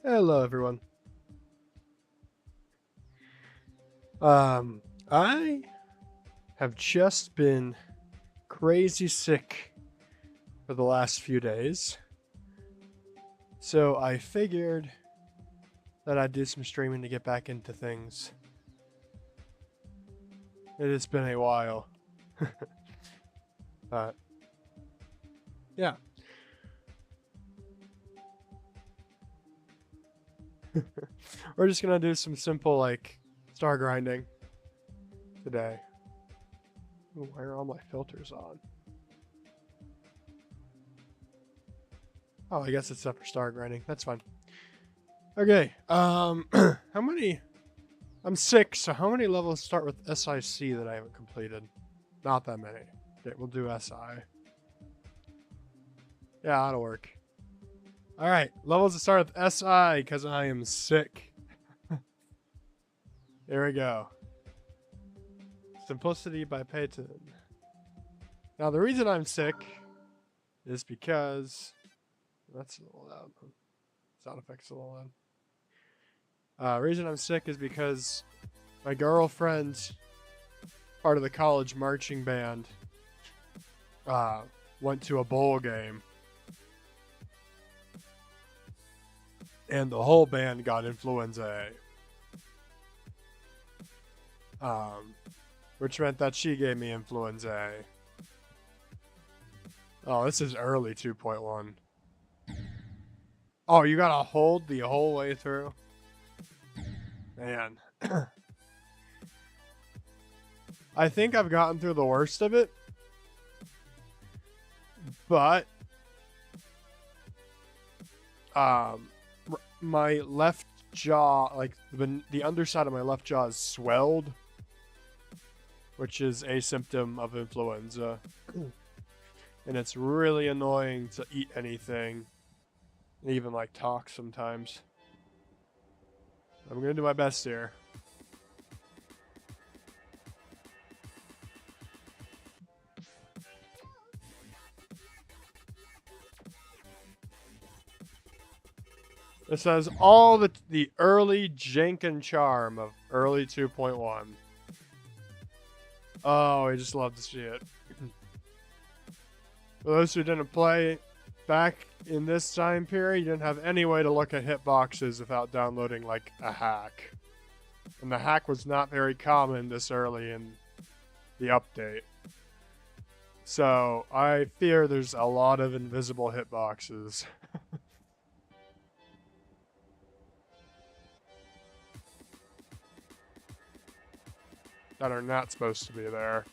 Hello, everyone. I have just been crazy sick for the last few days, so I figured that I'd do some streaming to get back into things. It has been a while. But, yeah. We're just gonna do some simple, like, star grinding today. Ooh, why are all my filters on? Oh, I guess it's up for star grinding. That's fine. Okay, how many... I'm 6, so how many levels start with SIC that I haven't completed? Not that many. Okay, we'll do SI. Yeah, that'll work. Alright, levels that start with SI, because I am sick. Here we go. Simplicity by Peyton. Now, the reason I'm sick is because... That's a little loud. Sound effects a little loud. Reason I'm sick is because my girlfriend, part of the college marching band, went to a bowl game. And the whole band got influenza A. Which meant that she gave me influenza A. Oh, this is early 2.1. Oh, you gotta hold the whole way through? Man. I think I've gotten through the worst of it. But my left jaw, like the underside of my left jaw is swelled, which is a symptom of influenza. And it's really annoying to eat anything, and even like talk sometimes. I'm gonna do my best here. It says all the early jank and charm of early 2.1. Oh, I just love to see it. For those who didn't play back in this time period, you didn't have any way to look at hitboxes without downloading like a hack. And the hack was not very common this early in the update. So I fear there's a lot of invisible hitboxes. that are not supposed to be there.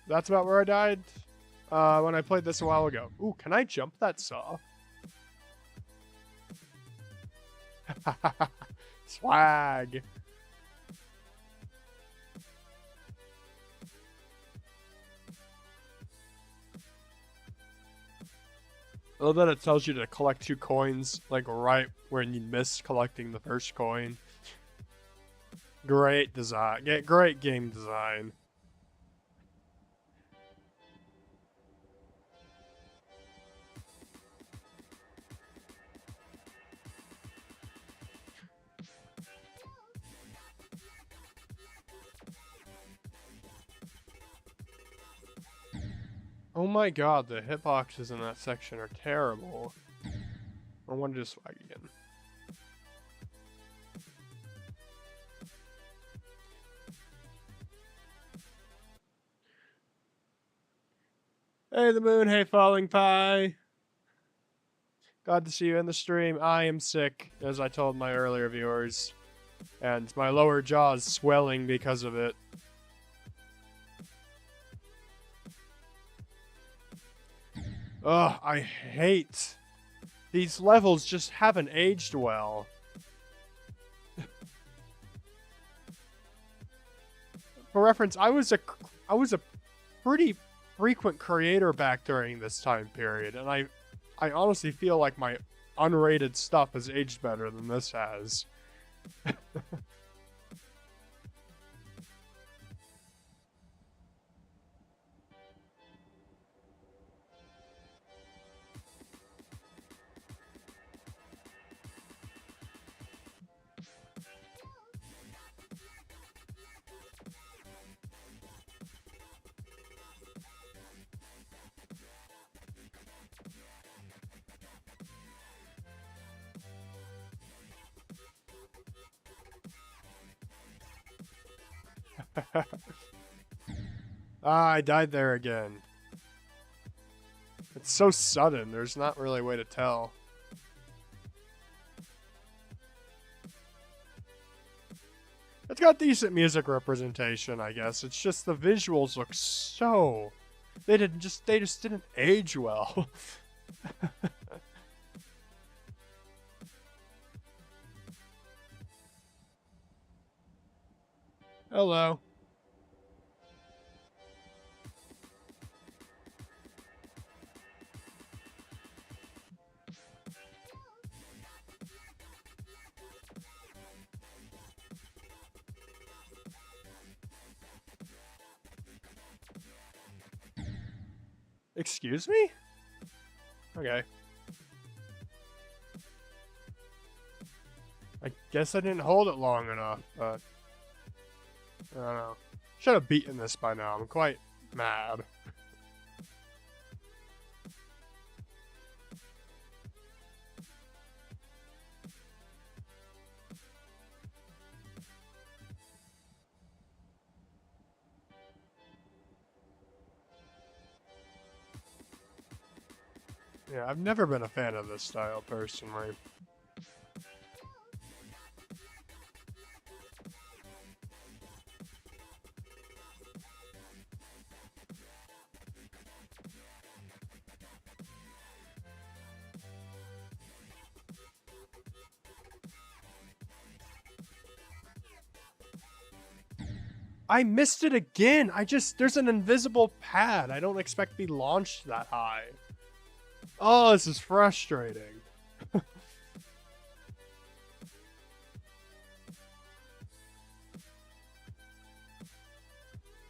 That's about where I died when I played this a while ago. Ooh, can I jump that saw? Swag. I love that it tells you to collect 2 coins, like right when you missed collecting the first coin. Great design. Yeah, great game design. Oh my god, the hitboxes in that section are terrible. I want to just swag again. Hey, the moon. Hey, falling pie. Glad to see you in the stream. I am sick, as I told my earlier viewers. And my lower jaw is swelling because of it. Ugh, I hate... These levels just haven't aged well. For reference, I was a pretty frequent creator back during this time period, and I honestly feel like my unrated stuff has aged better than this has. Ah, I died there again. It's so sudden, there's not really a way to tell. It's got decent music representation, I guess. It's just the visuals look so... They just didn't age well. Hello. Excuse me? Okay. I guess I didn't hold it long enough, but... I don't know. Should have beaten this by now. I'm quite mad. Yeah, I've never been a fan of this style, personally. I missed it again! There's an invisible pad. I don't expect to be launched that high. Oh, this is frustrating.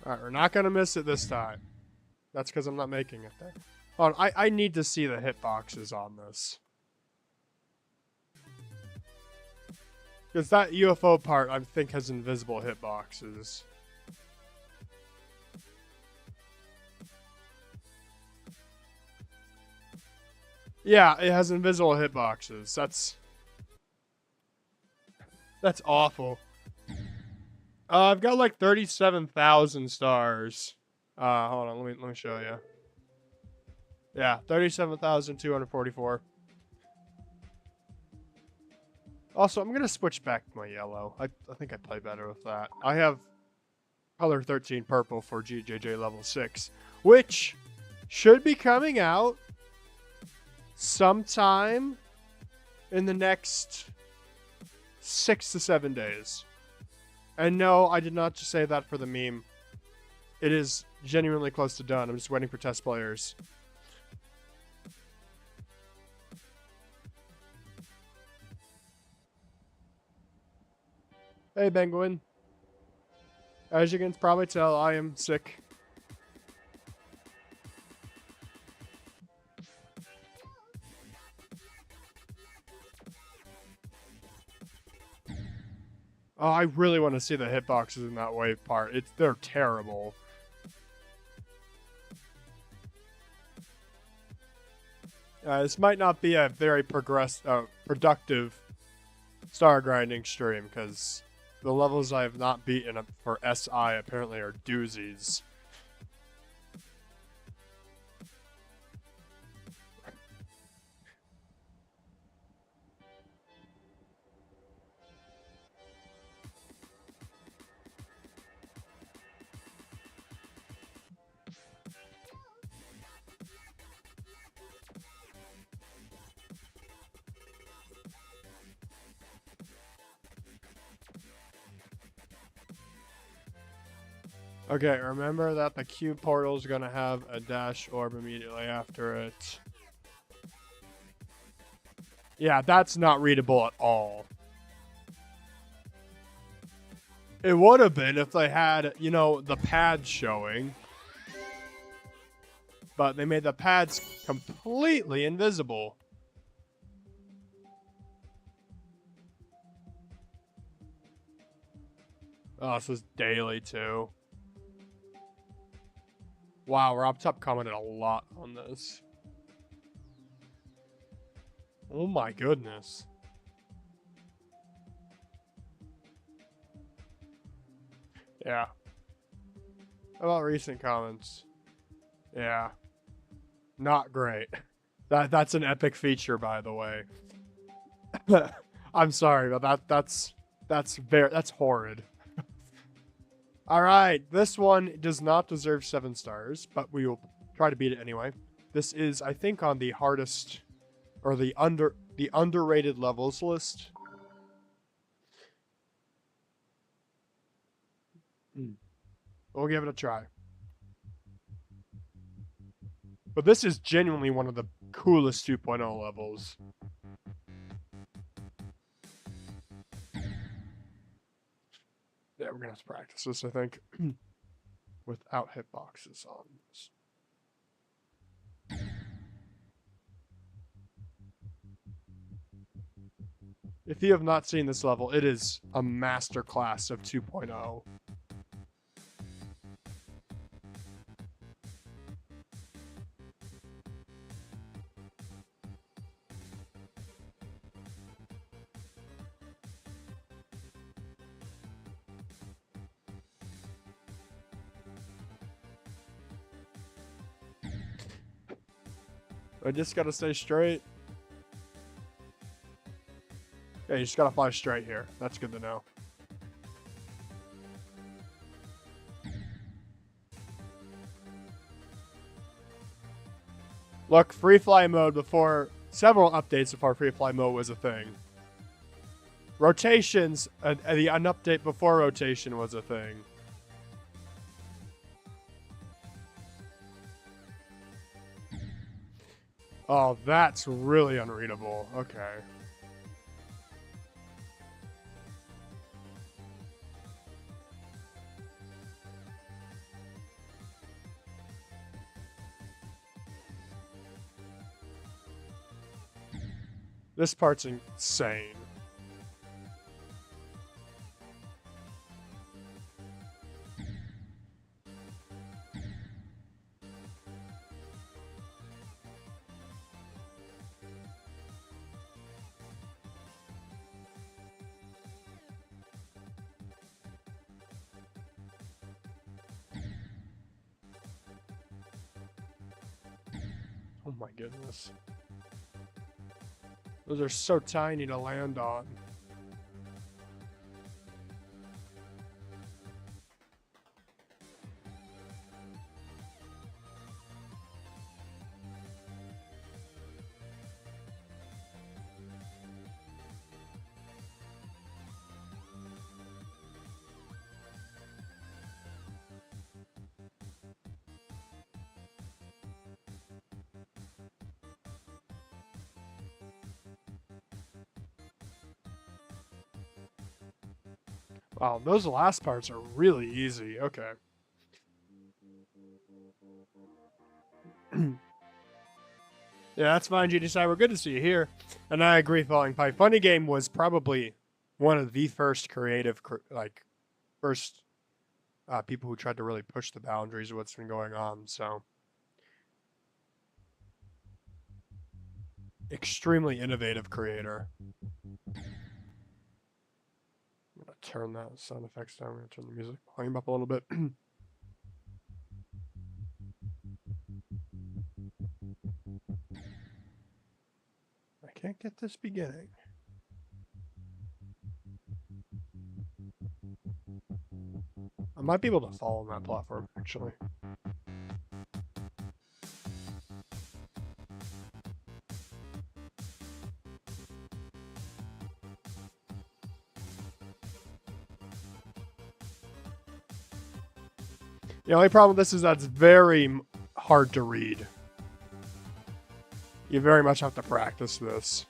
Alright, we're not gonna miss it this time. That's because I'm not making it there. Hold on, I need to see the hitboxes on this. Because that UFO part, I think, has invisible hitboxes. Yeah, it has invisible hitboxes. That's awful. I've got like 37,000 stars. Hold on, let me show you. Yeah, 37,244. Also, I'm gonna switch back to my yellow. I think I play better with that. I have color 13 purple for GJJ level 6, which should be coming out sometime in the next 6 to 7 days. And no, I did not just say that for the meme. It is genuinely close to done. I'm just waiting for test players. Hey, Penguin. As you can probably tell, I am sick. Oh, I really want to see the hitboxes in that wave part. They're terrible. This might not be a very productive star grinding stream, because the levels I have not beaten for SI apparently are doozies. Okay, remember that the cube portal is gonna have a dash orb immediately after it. Yeah, that's not readable at all. It would have been if they had, you know, the pads showing. But they made the pads completely invisible. Oh, this is daily too. Wow, Rob Top commented a lot on this. Oh my goodness. Yeah. How about recent comments? Yeah. Not great. That's an epic feature, by the way. I'm sorry, but that's horrid. All right, this one does not deserve 7 stars, but we will try to beat it anyway. This is, I think, on the hardest or the underrated levels list. We'll give it a try. But this is genuinely one of the coolest 2.0 levels. Yeah, we're gonna have to practice this, I think, without hitboxes on this. If you have not seen this level, it is a masterclass of 2.0. I just gotta stay straight. Yeah, you just gotta fly straight here. That's good to know. Look, free fly mode before several updates before free fly mode was a thing. Rotations, an update before rotation was a thing. Oh, that's really unreadable. Okay. This part's insane. Oh my goodness. Those are so tiny to land on. Wow, those last parts are really easy. Okay. Yeah, that's fine, GDSI. We're good to see you here. And I agree, Falling Pipe. Funny Game was probably one of the first creative, first people who tried to really push the boundaries of what's been going on. So, extremely innovative creator. I'm going to turn that sound effects down. I'm going to turn the music volume up a little bit. I can't get this beginning. I might be able to fall on that platform, actually. The only problem with this is that it's very hard to read. You very much have to practice this.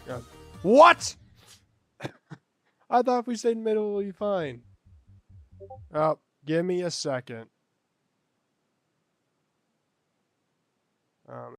God. What? I thought if we stayed in the middle, we'd be fine. Oh, give me a second. Um,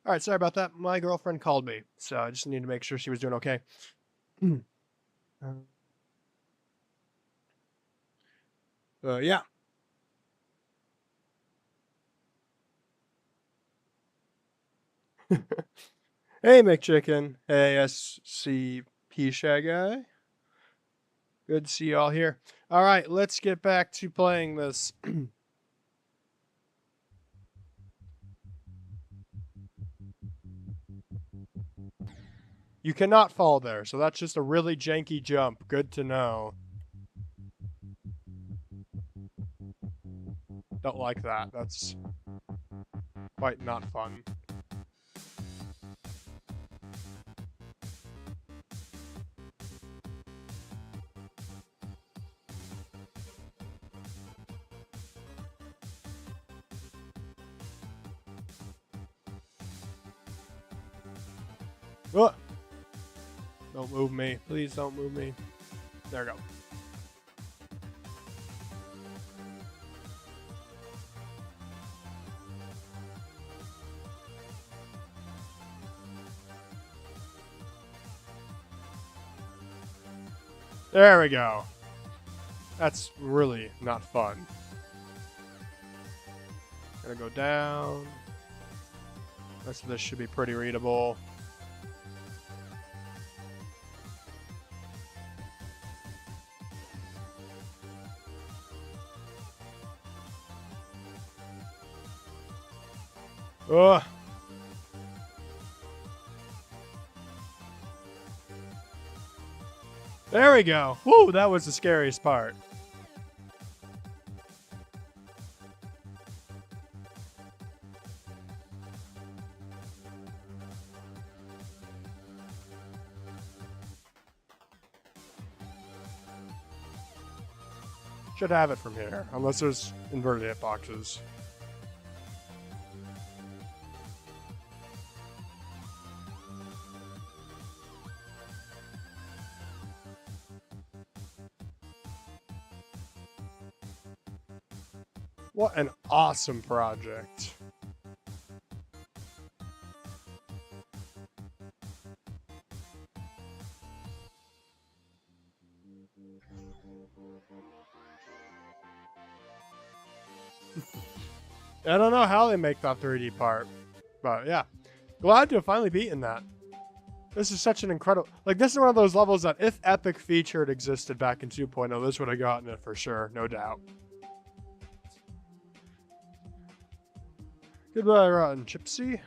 all right, sorry about that. My girlfriend called me, so I just need to make sure she was doing okay. Yeah. Hey, McChicken. Hey, SCP Shy Guy. Good to see you all here. All right, let's get back to playing this. You cannot fall there, so that's just a really janky jump. Good to know. Don't like that. That's quite not fun. Oh! Don't move me. Please don't move me. There we go. There we go. That's really not fun. Gonna go down. Rest of this should be pretty readable. Ugh. There we go. Woo, that was the scariest part. Should have it from here, unless there's inverted hitboxes. What an awesome project. I don't know how they make that 3D part, but yeah. Glad to have finally beaten that. This is such an incredible... Like, this is one of those levels that if Epic Featured existed back in 2.0, this would have gotten it for sure, no doubt. Goodbye, Rotten Chipsy.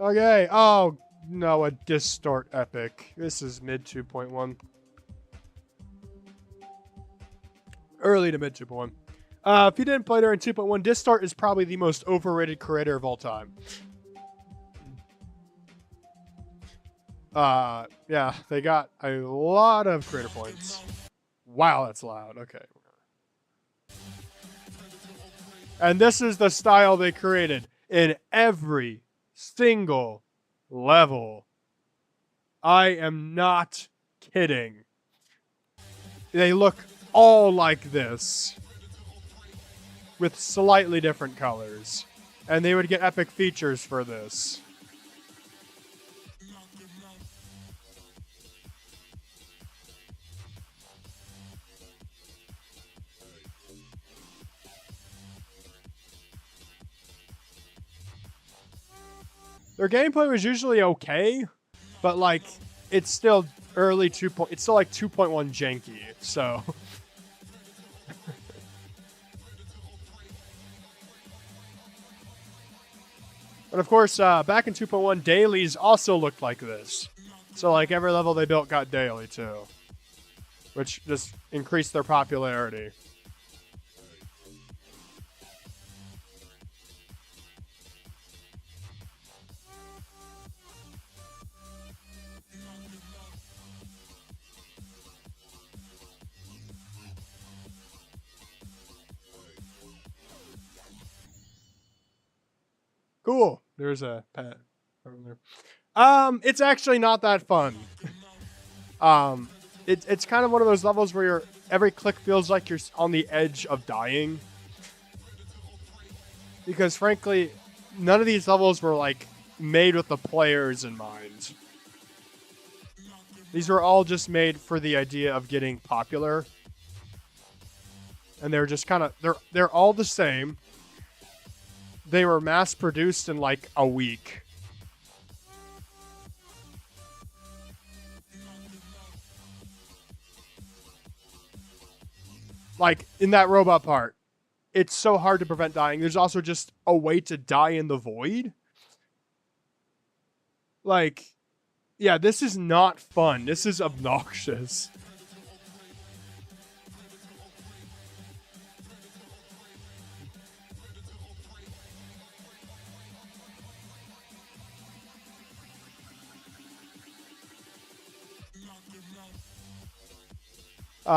Okay, oh, no, a Distort Epic. This is mid 2.1. Early to mid 2.1. If you didn't play during 2.1, Distort is probably the most overrated creator of all time. Yeah, they got a lot of creator points. Wow, that's loud. Okay. And this is the style they created in every single level. I am not kidding. They look all like this, with slightly different colors. And they would get epic features for this. Their gameplay was usually okay, but like, it's still early 2. It's still like 2.1 janky, so... But of course, back in 2.1, dailies also looked like this. So like every level they built got daily too, which just increased their popularity. Cool. There's a pet over there. It's actually not that fun. It's kind of one of those levels where every click feels like you're on the edge of dying. Because frankly, none of these levels were like made with the players in mind. These were all just made for the idea of getting popular. And they're just kind of they're all the same. They were mass produced in like a week. Like in that robot part, it's so hard to prevent dying. There's also just a way to die in the void. Like, yeah, this is not fun. This is obnoxious.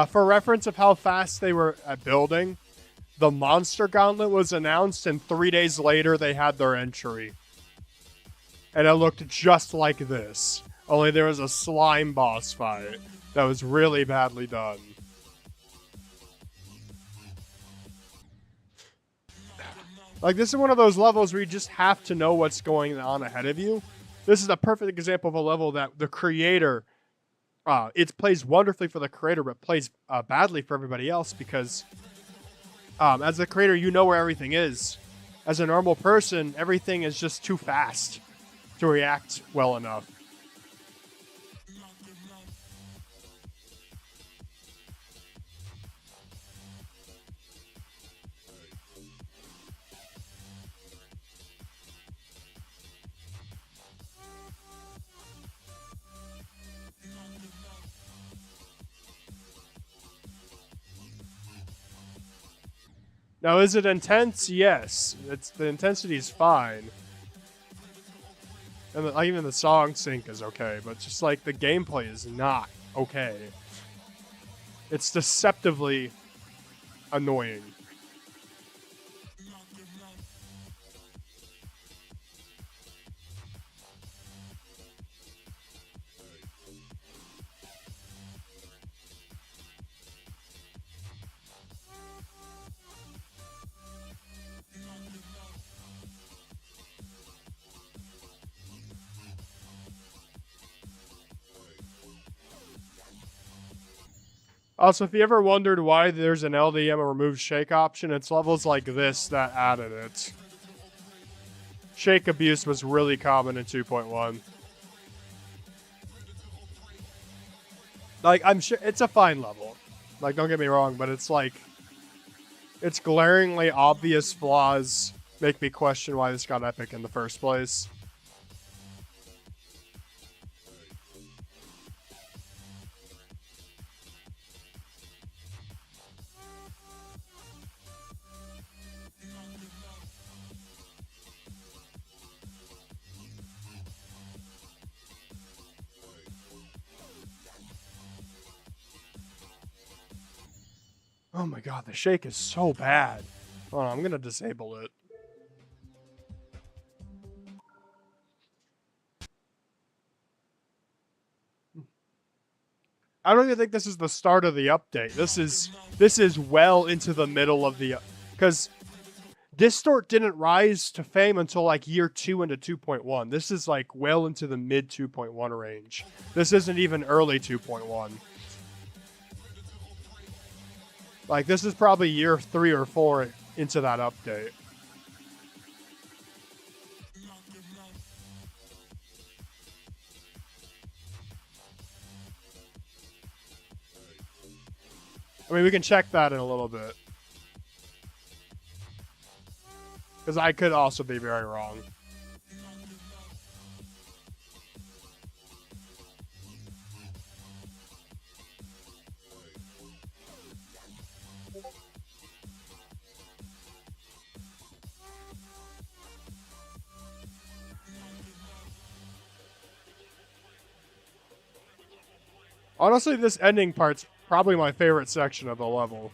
For reference of how fast they were at building, the Monster Gauntlet was announced, and 3 days later they had their entry. And it looked just like this. Only there was a slime boss fight that was really badly done. Like, this is one of those levels where you just have to know what's going on ahead of you. This is a perfect example of a level that the creator... it plays wonderfully for the creator, but plays badly for everybody else because as the creator, you know where everything is. As a normal person, everything is just too fast to react well enough. Now, is it intense? Yes. The intensity is fine. And even the song sync is okay, but just like the gameplay is not okay. It's deceptively annoying. Also, if you ever wondered why there's an LDM or remove shake option, it's levels like this that added it. Shake abuse was really common in 2.1. Like, I'm sure it's a fine level. Like, don't get me wrong, but it's like, its glaringly obvious flaws make me question why this got epic in the first place. Oh my god, the shake is so bad. Oh, I'm gonna disable it. I don't even think this is the start of the update. This is well into the middle of the, because Distort didn't rise to fame until like year 2 into 2.1. This is like well into the mid 2.1 range. This isn't even early 2.1. Like, this is probably year 3 or 4 into that update. I mean, we can check that in a little bit. Because I could also be very wrong. Honestly, this ending part's probably my favorite section of the level.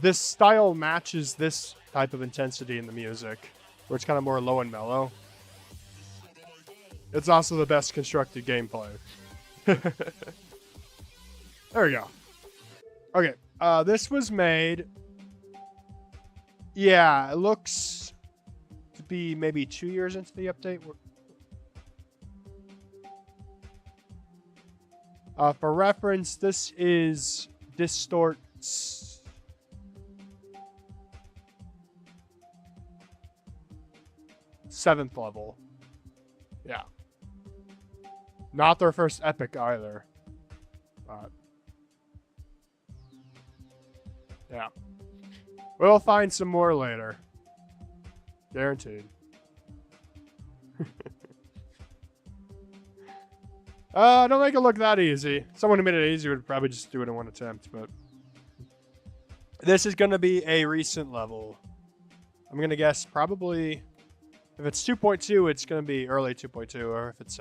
This style matches this type of intensity in the music, where it's kind of more low and mellow. It's also the best constructed gameplay. There we go. Okay, this was made... Yeah, it looks to be maybe 2 years into the update. For reference, this is Distort's 7th level. Yeah. Not their first epic either. But yeah. We'll find some more later. Guaranteed. Don't make it look that easy. Someone who made it easy would probably just do it in one attempt, but... This is going to be a recent level. I'm going to guess probably... If it's 2.2, it's going to be early 2.2, or if it's...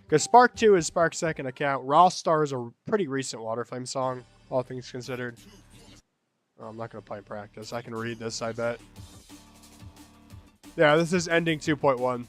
Because Spark 2 is Spark's second account. Raw Star is a pretty recent Waterflame song, all things considered. Oh, I'm not going to play in practice. I can read this, I bet. Yeah, this is ending 2.1.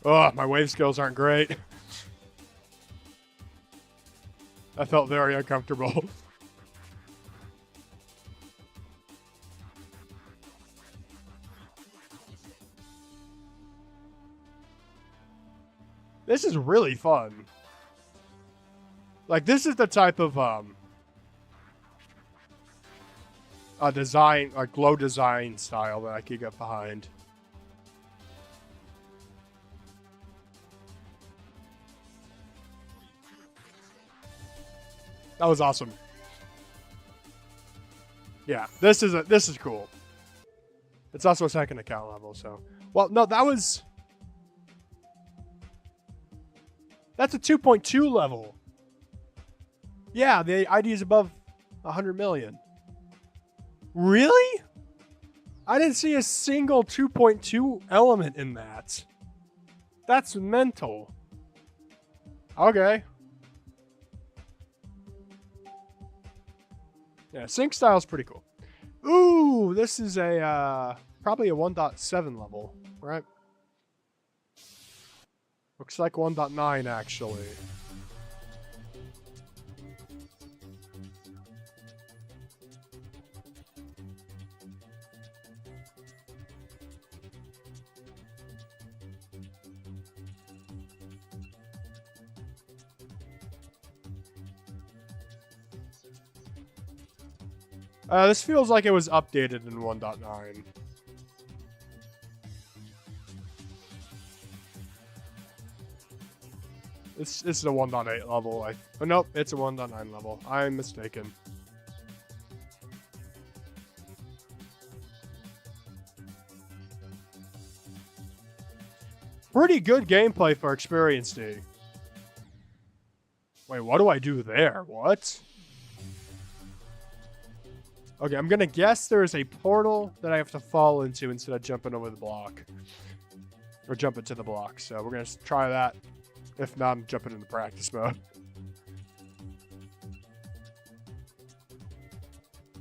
Oh, my wave skills aren't great. I felt very uncomfortable. This is really fun. Like, this is the type of design, like low design style that I could get behind. That was awesome. Yeah, this is cool. It's also a second account level, so. Well, no, that's a 2.2 level. Yeah, the ID is above 100 million. Really? I didn't see a single 2.2 element in that. That's mental. Okay. Yeah, sync style is pretty cool. Ooh, this is a probably a 1.7 level, right? Looks like 1.9 actually. This feels like it was updated in 1.9. This is a 1.8 level. Oh, nope, it's a 1.9 level. I'm mistaken. Pretty good gameplay for Experience D. Wait, what do I do there? What? Okay, I'm gonna guess there is a portal that I have to fall into instead of jumping over the block. Or jump into the block. So we're gonna try that. If not, I'm jumping into practice mode.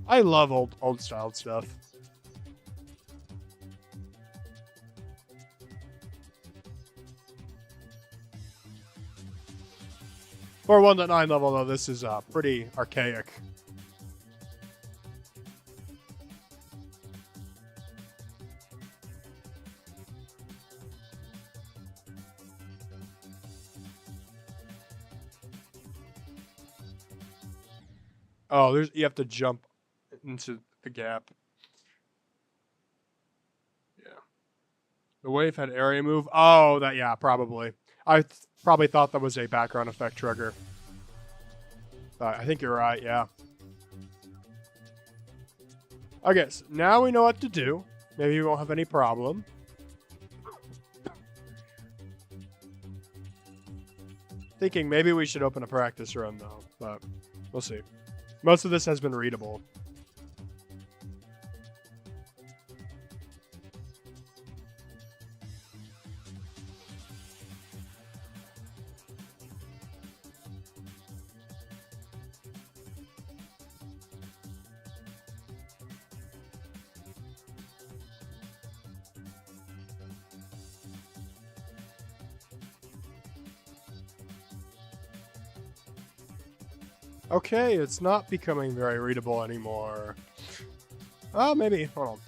I love old style stuff. For 1.9 level, though, this is pretty archaic. Oh, you have to jump into the gap. Yeah. The wave had area move. Oh, yeah, probably. I probably thought that was a background effect trigger. But I think you're right, yeah. Okay, so now we know what to do. Maybe we won't have any problem. Thinking maybe we should open a practice run, though. But we'll see. Most of this has been readable. Okay, it's not becoming very readable anymore. Oh, maybe. Hold on.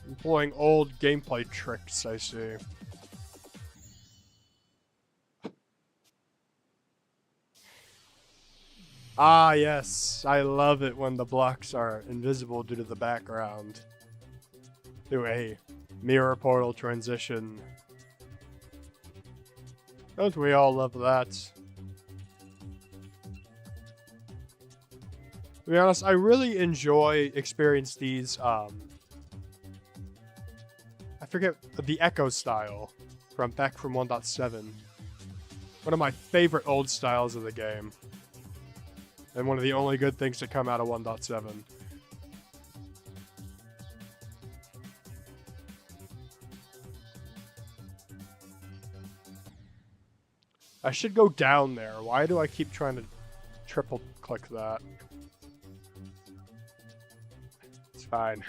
Employing old gameplay tricks, I see. Ah, yes. I love it when the blocks are invisible due to the background. Through a mirror portal transition. Don't we all love that? To be honest, I really enjoy Experience D's, I forget, the Echo style back from 1.7. One of my favorite old styles of the game. And one of the only good things to come out of 1.7. I should go down there. Why do I keep trying to triple click that? It's fine.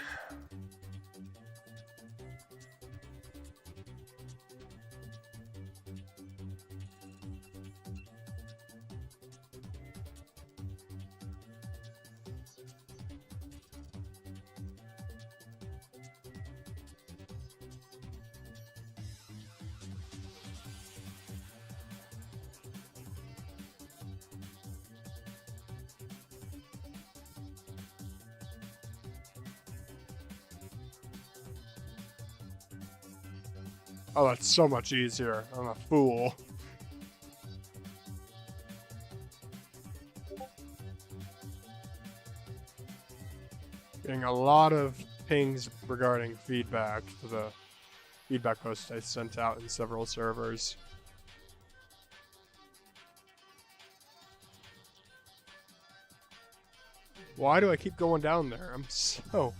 Oh, that's so much easier. I'm a fool. Getting a lot of pings regarding feedback to the feedback post I sent out in several servers. Why do I keep going down there? I'm so...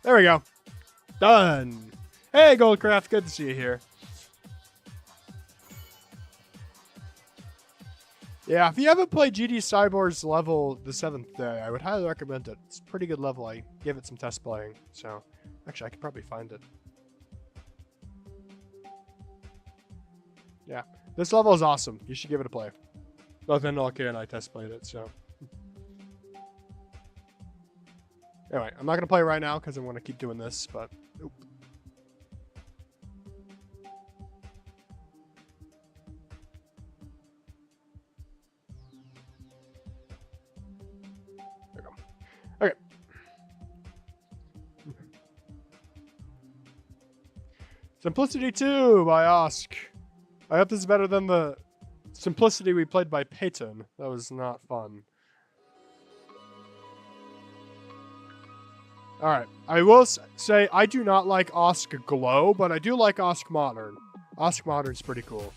There we go. Done. Hey, Goldcraft. Good to see you here. Yeah, if you haven't played GD Cyborg's level the 7th day, I would highly recommend it. It's a pretty good level. I gave it some test playing, so... Actually, I could probably find it. Yeah, this level is awesome. You should give it a play. Both NLK and I test played it, so... Anyway, I'm not going to play right now because I want to keep doing this, but... Oop. There we go. Okay. Simplicity 2 by Osk. I hope this is better than the Simplicity we played by Peyton. That was not fun. Alright, I will say I do not like Osk Glow, but I do like Osk Modern. Osk Modern's pretty cool.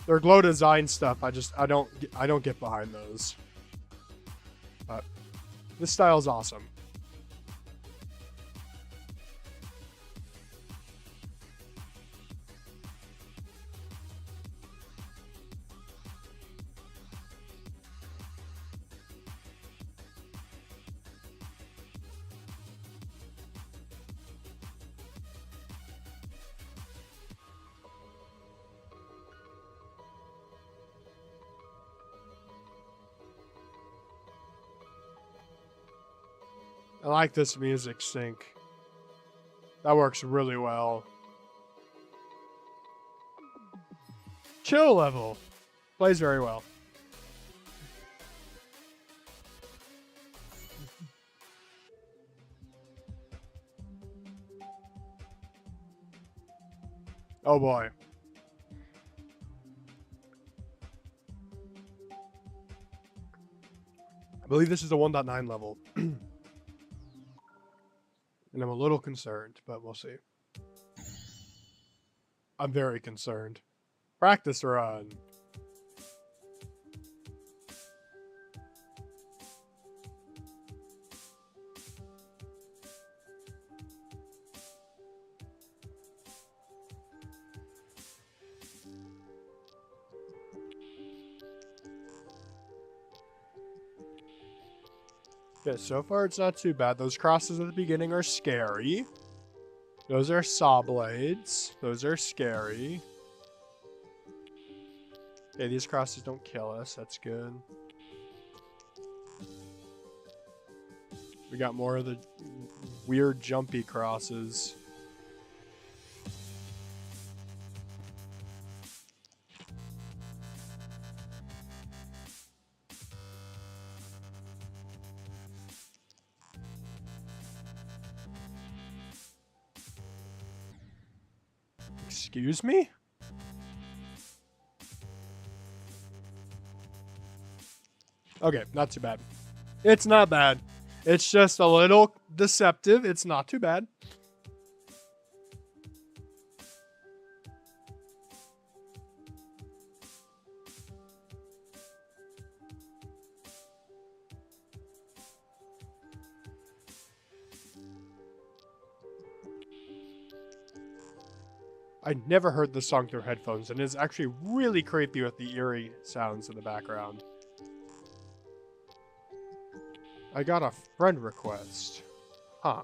Their glow design stuff, I don't get behind those. But this style's awesome. I like this music sync. That works really well. Chill level. Plays very well. Oh boy. I believe this is a 1.9 level. And I'm a little concerned, but we'll see. I'm very concerned. Practice run. Okay, so far it's not too bad. Those crosses at the beginning are scary. Those are saw blades. Those are scary. Okay, these crosses don't kill us. That's good. We got more of the weird jumpy crosses. Excuse me? Okay, not too bad. It's not bad. It's just a little deceptive. It's not too bad. I never heard this song through headphones, and it's actually really creepy with the eerie sounds in the background. I got a friend request. Huh.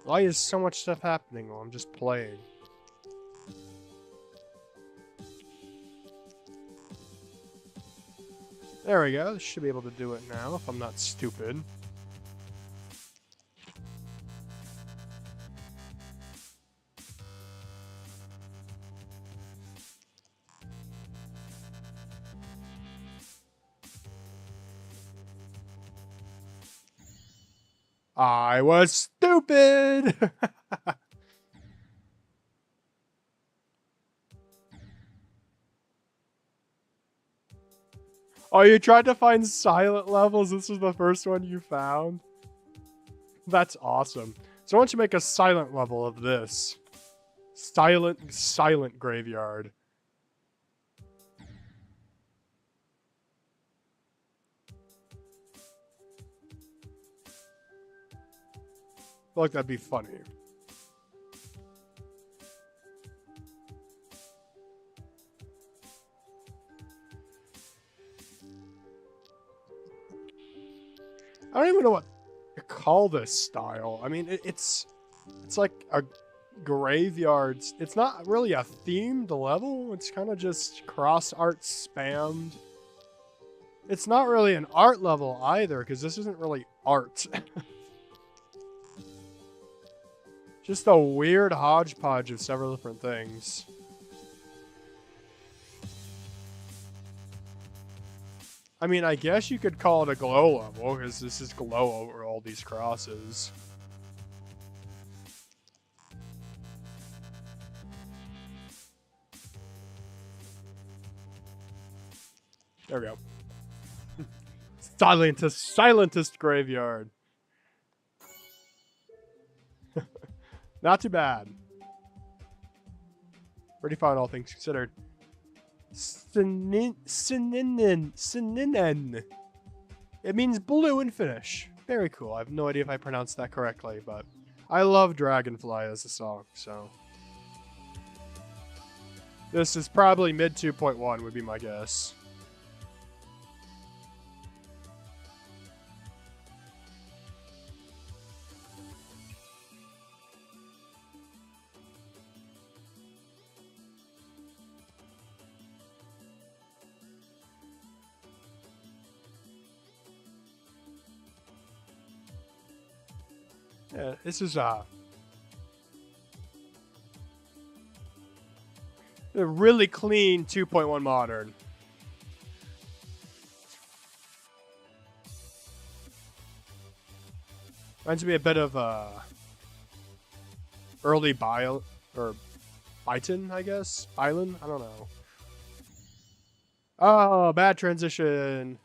Why is so much stuff happening while I'm just playing? There we go. This should be able to do it now if I'm not stupid. I was stupid! Oh, you tried to find silent levels? This was the first one you found? That's awesome. So why don't you make a silent level of this? Silent graveyard. I feel like that'd be funny. I don't even know what to call this style. I mean, it's like a graveyard. It's not really a themed level. It's kind of just cross art spammed. It's not really an art level either, because this isn't really art. Just a weird hodgepodge of several different things. I mean, I guess you could call it a glow level, because this is glow over all these crosses. There we go. Silentest graveyard. Not too bad. Pretty fun, all things considered. Sininen. It means blue in Finnish. Very cool. I have no idea if I pronounced that correctly, but I love Dragonfly as a song, so. This is probably mid 2.1 would be my guess. Yeah, this is a really clean 2.1 modern. Reminds me a bit of early Bile or Byton, I guess. Island, I don't know. Oh, bad transition.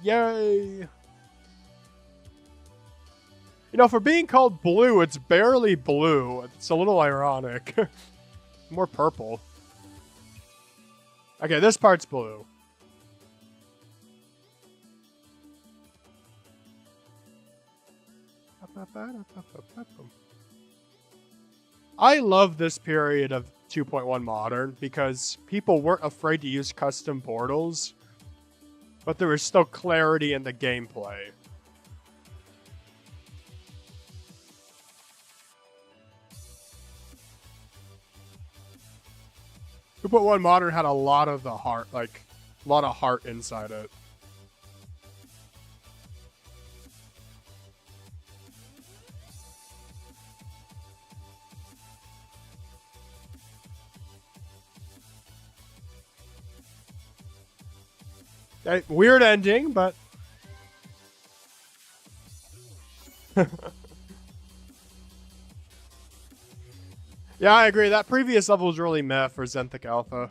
Yay. You know, for being called blue, it's barely blue. It's a little ironic. More purple. Okay, this part's blue. I love this period of 2.1 Modern because people weren't afraid to use custom portals, but there was still clarity in the gameplay. 2.1 Modern had a lot of the heart, like, a lot of heart inside it. Weird ending, but... Yeah, I agree. That previous level was really meh for Zenthic Alpha.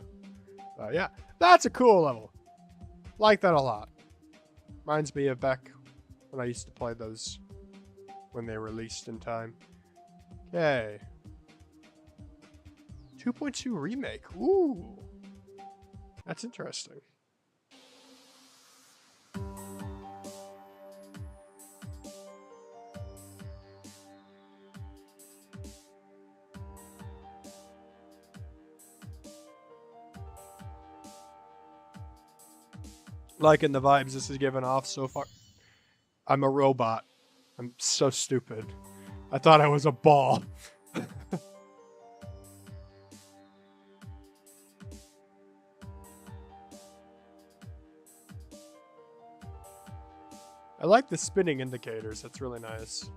Yeah, that's a cool level. Like that a lot. Reminds me of back when I used to play those when they released in time. Okay. 2.2 remake. Ooh. That's interesting. Liking the vibes this is giving off so far. I'm a robot. I'm so stupid. I thought I was a ball. I like the spinning indicators. That's really nice.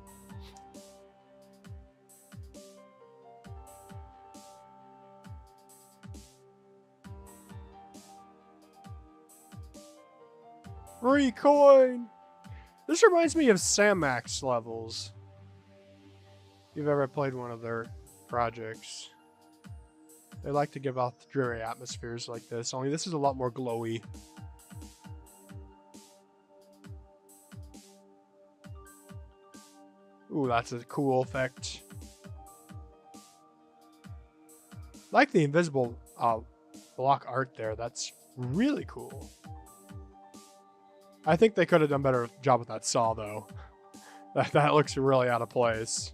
Free coin! This reminds me of Sam Max levels. If you've ever played one of their projects. They like to give off dreary atmospheres like this, only this is a lot more glowy. Ooh, that's a cool effect. Like the invisible block art there, that's really cool. I think they could have done a better job with that saw, though. That looks really out of place.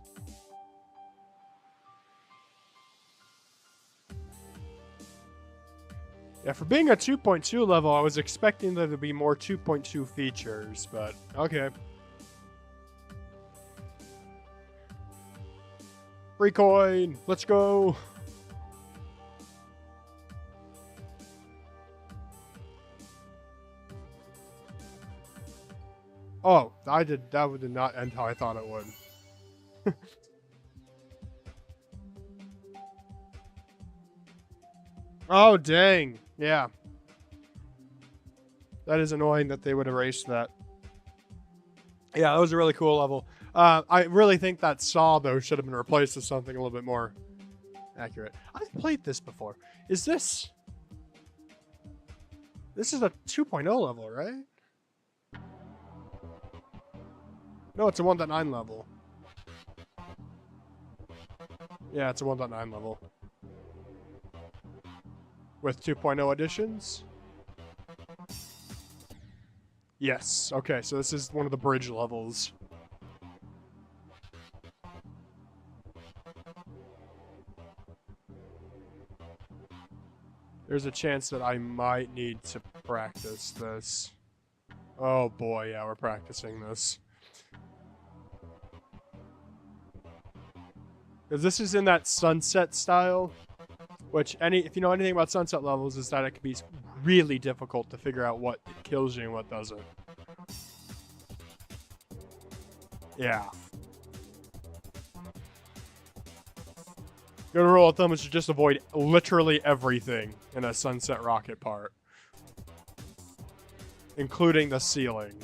Yeah, for being a 2.2 level, I was expecting there to be more 2.2 features, but okay. Free coin! Let's go! Oh, that did not end how I thought it would. Oh, dang. Yeah. That is annoying that they would erase that. Yeah, that was a really cool level. I really think that saw, though, should have been replaced with something a little bit more accurate. I've played this before. Is this... This is a 2.0 level, right? No, it's a 1.9 level. Yeah, it's a 1.9 level. With 2.0 additions? Yes. Okay, so this is one of the bridge levels. There's a chance that I might need to practice this. Oh boy, yeah, we're practicing this. Because this is in that sunset style, which if you know anything about sunset levels, is that it can be really difficult to figure out what kills you and what doesn't. Yeah. Good rule of thumb is to just avoid literally everything in a sunset rocket part, including the ceiling.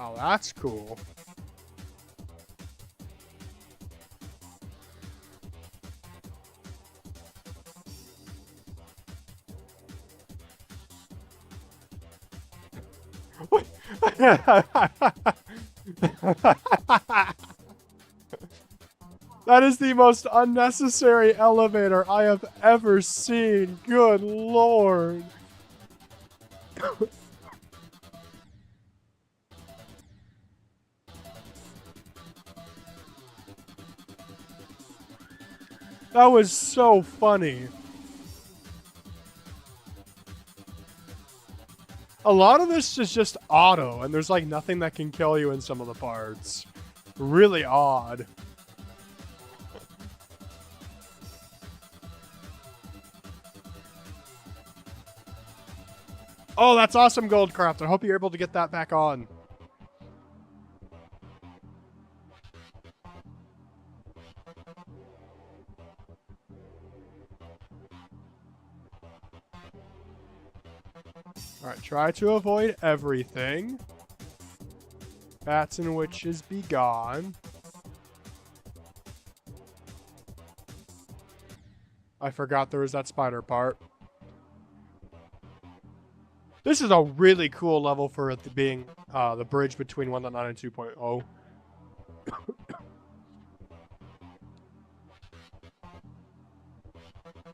Oh, that's cool. That is the most unnecessary elevator I have ever seen. Good lord. That was so funny. A lot of this is just auto, and there's like nothing that can kill you in some of the parts. Really odd. Oh, that's awesome, Goldcraft. I hope you're able to get that back on. Alright, try to avoid everything. Bats and witches be gone. I forgot there was that spider part. This is a really cool level for it being the bridge between 1.9 and 2.0.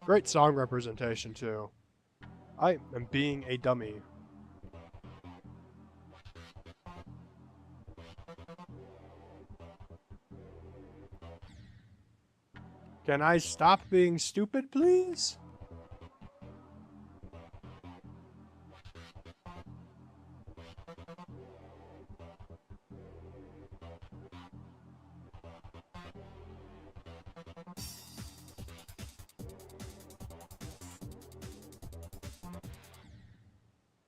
Great song representation, too. I am being a dummy. Can I stop being stupid, please?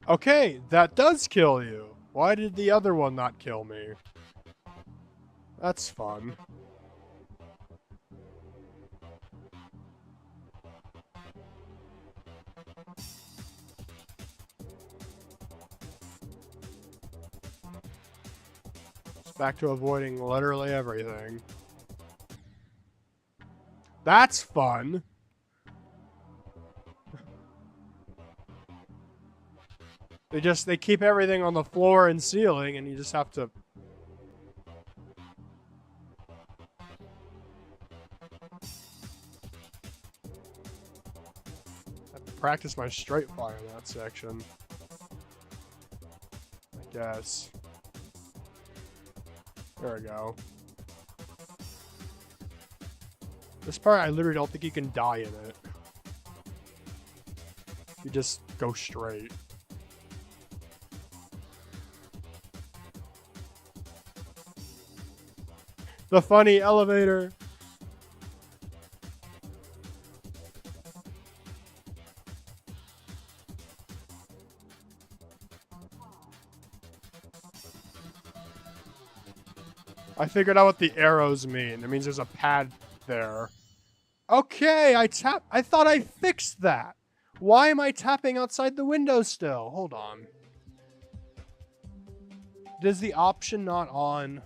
Okay, that does kill you. Why did the other one not kill me? That's fun. Back to avoiding literally everything. That's fun. They keep everything on the floor and ceiling, and you just have to... practice my straight fire in that section. I guess. There we go. This part, I literally don't think you can die in it. You just go straight. The funny elevator. I figured out what the arrows mean. It means there's a pad there. Okay, I thought I fixed that. Why am I tapping outside the window still? Hold on. Is the option not on?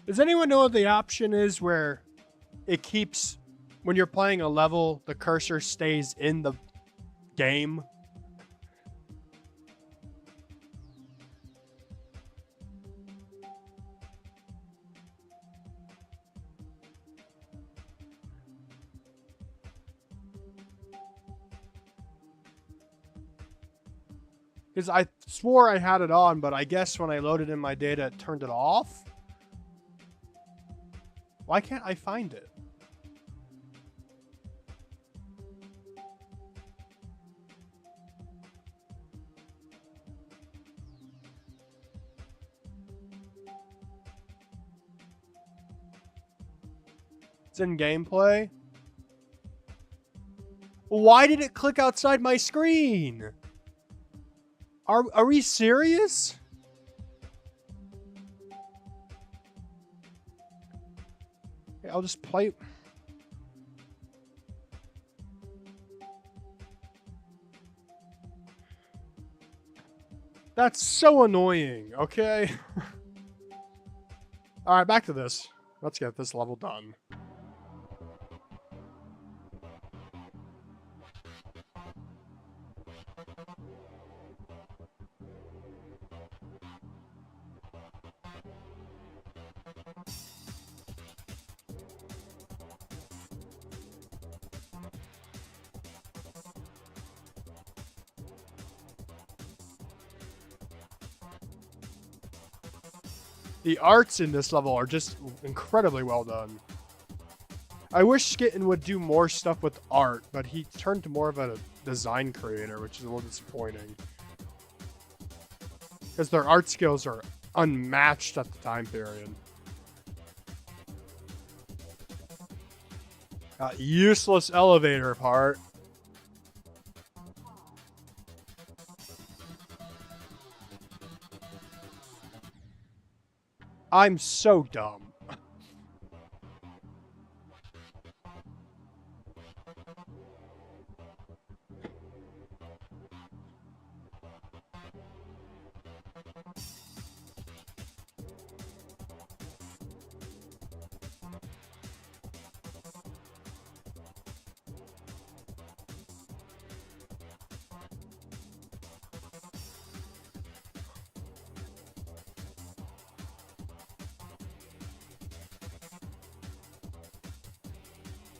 Does anyone know what the option is where it keeps, when you're playing a level, the cursor stays in the game? Because I swore I had it on, but I guess when I loaded in my data, it turned it off. Why can't I find it? It's in gameplay. Why did it click outside my screen? Are we serious? Okay, I'll just play. That's so annoying, okay? Alright, back to this. Let's get this level done. The arts in this level are just incredibly well done. I wish Skitten would do more stuff with art, but he turned to more of a design creator, which is a little disappointing. Because their art skills are unmatched at the time period. Useless elevator part. I'm so dumb.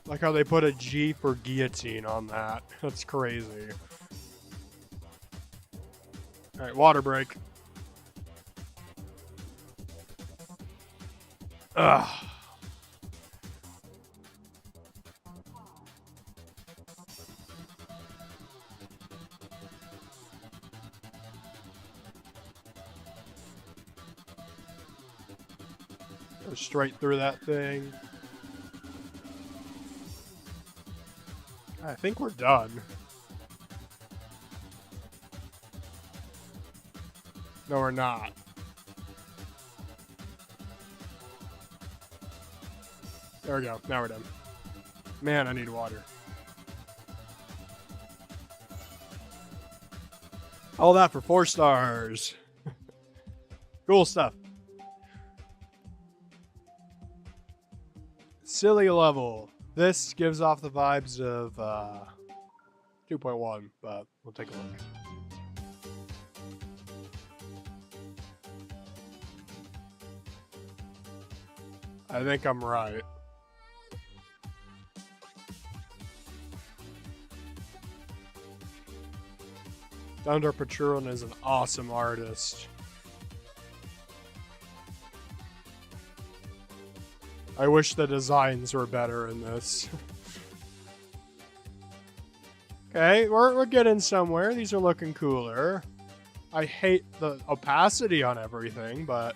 Like how they put a G for guillotine on that. That's crazy. Alright, water break. Ugh. Go straight through that thing. I think we're done. No, we're not. There we go. Now we're done. Man, I need water. All that for 4 stars. Cool stuff. Silly level. This gives off the vibes of 2.1, but we'll take a look. I think I'm right. Thunder Patron is an awesome artist. I wish the designs were better in this. Okay, we're getting somewhere. These are looking cooler. I hate the opacity on everything, but...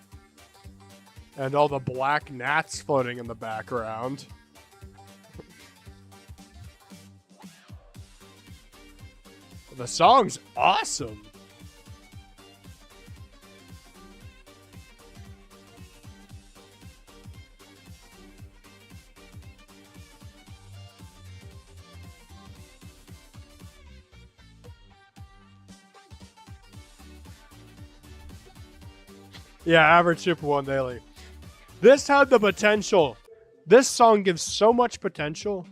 And all the black gnats floating in the background. The song's awesome. Yeah, average Super 1 daily. This had the potential. This song gives so much potential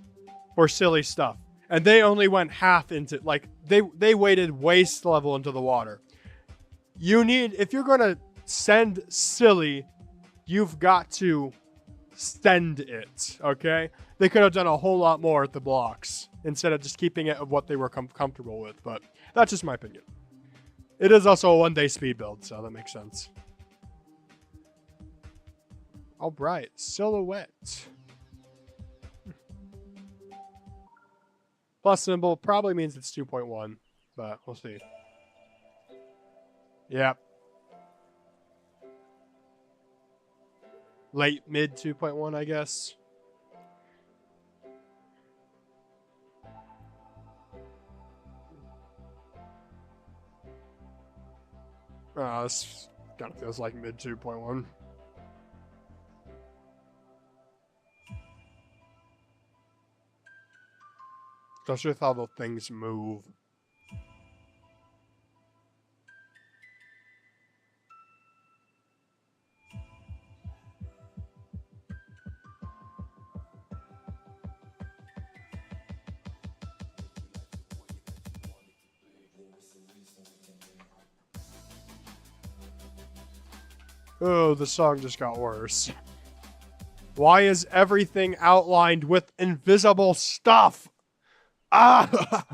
for silly stuff. And they only went half into, like, they waded waist level into the water. You need, if you're going to send silly, you've got to send it, okay? They could have done a whole lot more at the blocks instead of just keeping it of what they were comfortable with, but that's just my opinion. It is also a 1-day speed build, so that makes sense. All right, silhouette. Plus symbol probably means it's 2.1, but we'll see. Yep. Late, mid 2.1, I guess. This kind of feels like mid 2.1. Especially with how the things move. Oh, the song just got worse. Why is everything outlined with invisible stuff? Ah!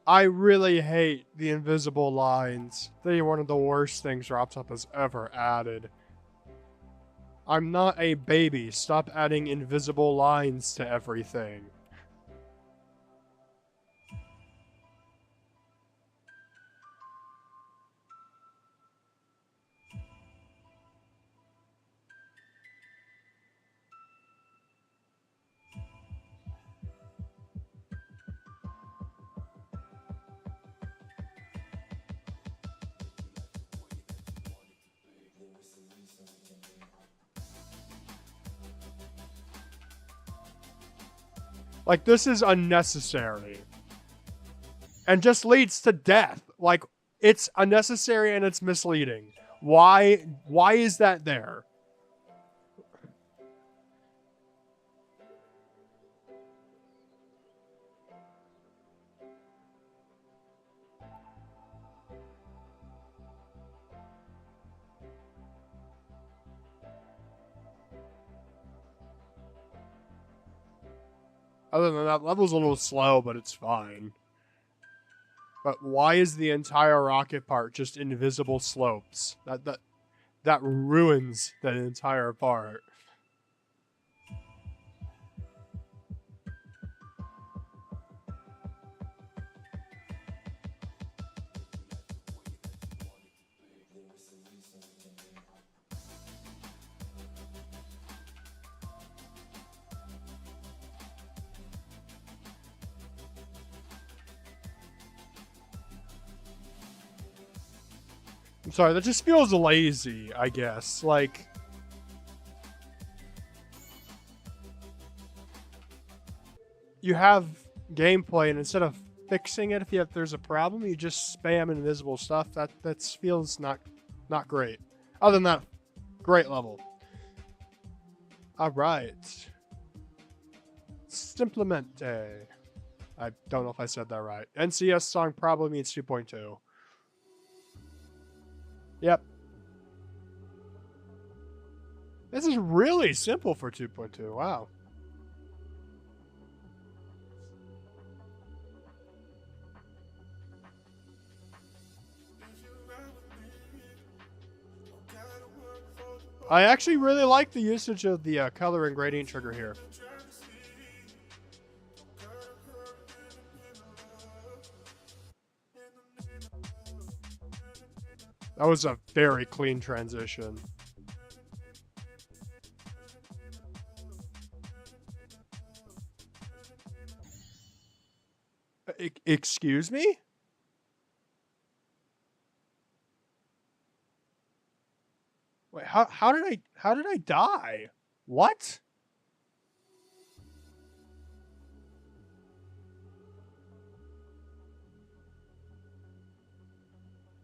I really hate the invisible lines. They're one of the worst things RobTop has ever added. I'm not a baby. Stop adding invisible lines to everything. Like, this is unnecessary. And just leads to death. Like, it's unnecessary and it's misleading. Why is that there? Other than that, level's a little slow, but it's fine. But why is the entire rocket part just invisible slopes? That ruins that entire part. sorry, that just feels lazy, I guess. Like, you have gameplay, and instead of fixing it if there's a problem, you just spam invisible stuff. That feels not great. Other than that, great level. All right. Simplemente. I don't know if I said that right. NCS song probably means 2.2. Yep. This is really simple for 2.2. Wow. I actually really like the usage of the color and gradient trigger here. That was a very clean transition. Excuse me? Wait, how did I die? What?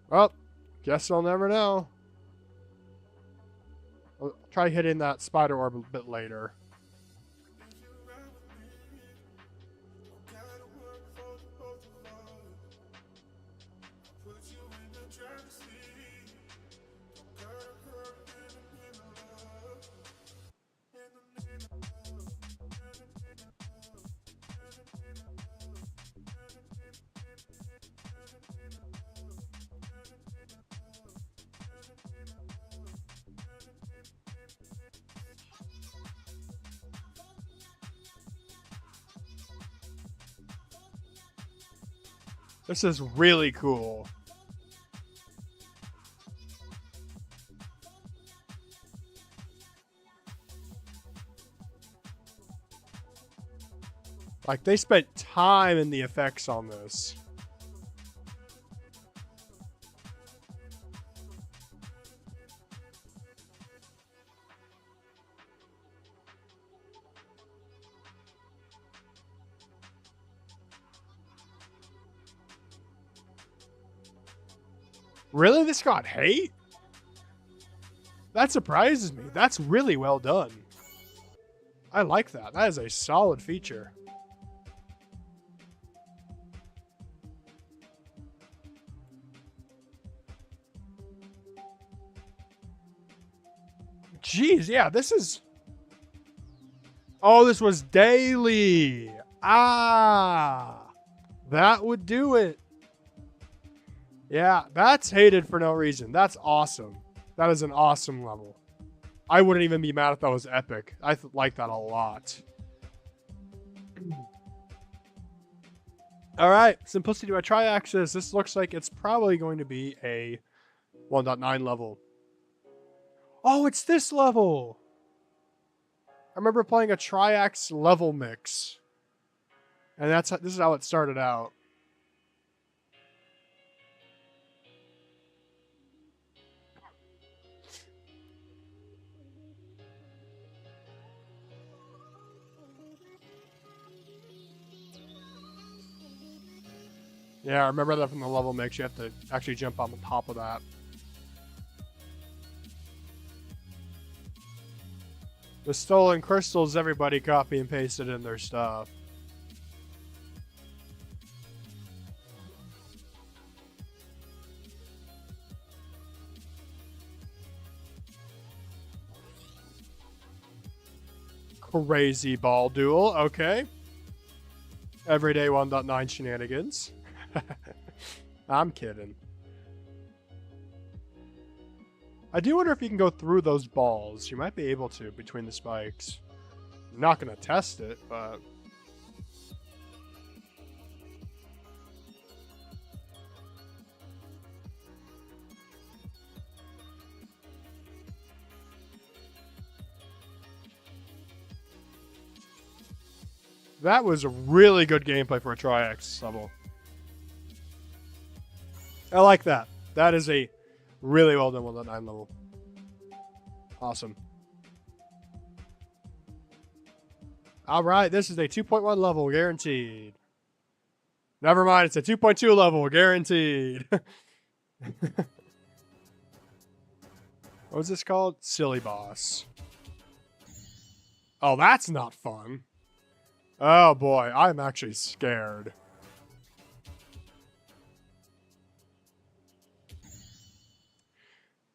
Well, guess I'll never know. I'll try hitting that spider orb a bit later. This is really cool. Like, they spent time in the effects on this. Really? This got hate? That surprises me. That's really well done. I like that. That is a solid feature. Jeez, yeah, this is... Oh, this was daily. Ah, that would do it. Yeah, that's hated for no reason. That's awesome. That is an awesome level. I wouldn't even be mad if that was epic. I like that a lot. All right, simplicity by Triaxis. This looks like it's probably going to be a 1.9 level. Oh, it's this level. I remember playing a Triax level mix, and this is how it started out. Yeah, I remember that from the level mix. You have to actually jump on the top of that. The stolen crystals, everybody copy and pasted in their stuff. Crazy ball duel, okay. Everyday 1.9 shenanigans. I'm kidding. I do wonder if you can go through those balls. You might be able to between the spikes. I'm not going to test it, but... That was a really good gameplay for a Triax level. I like that. That is a Really well done with that 9 level. Awesome. Alright, this is a 2.1 level, guaranteed. Never mind, it's a 2.2 level, guaranteed. What was this called? Silly Boss. Oh, that's not fun. Oh boy, I'm actually scared.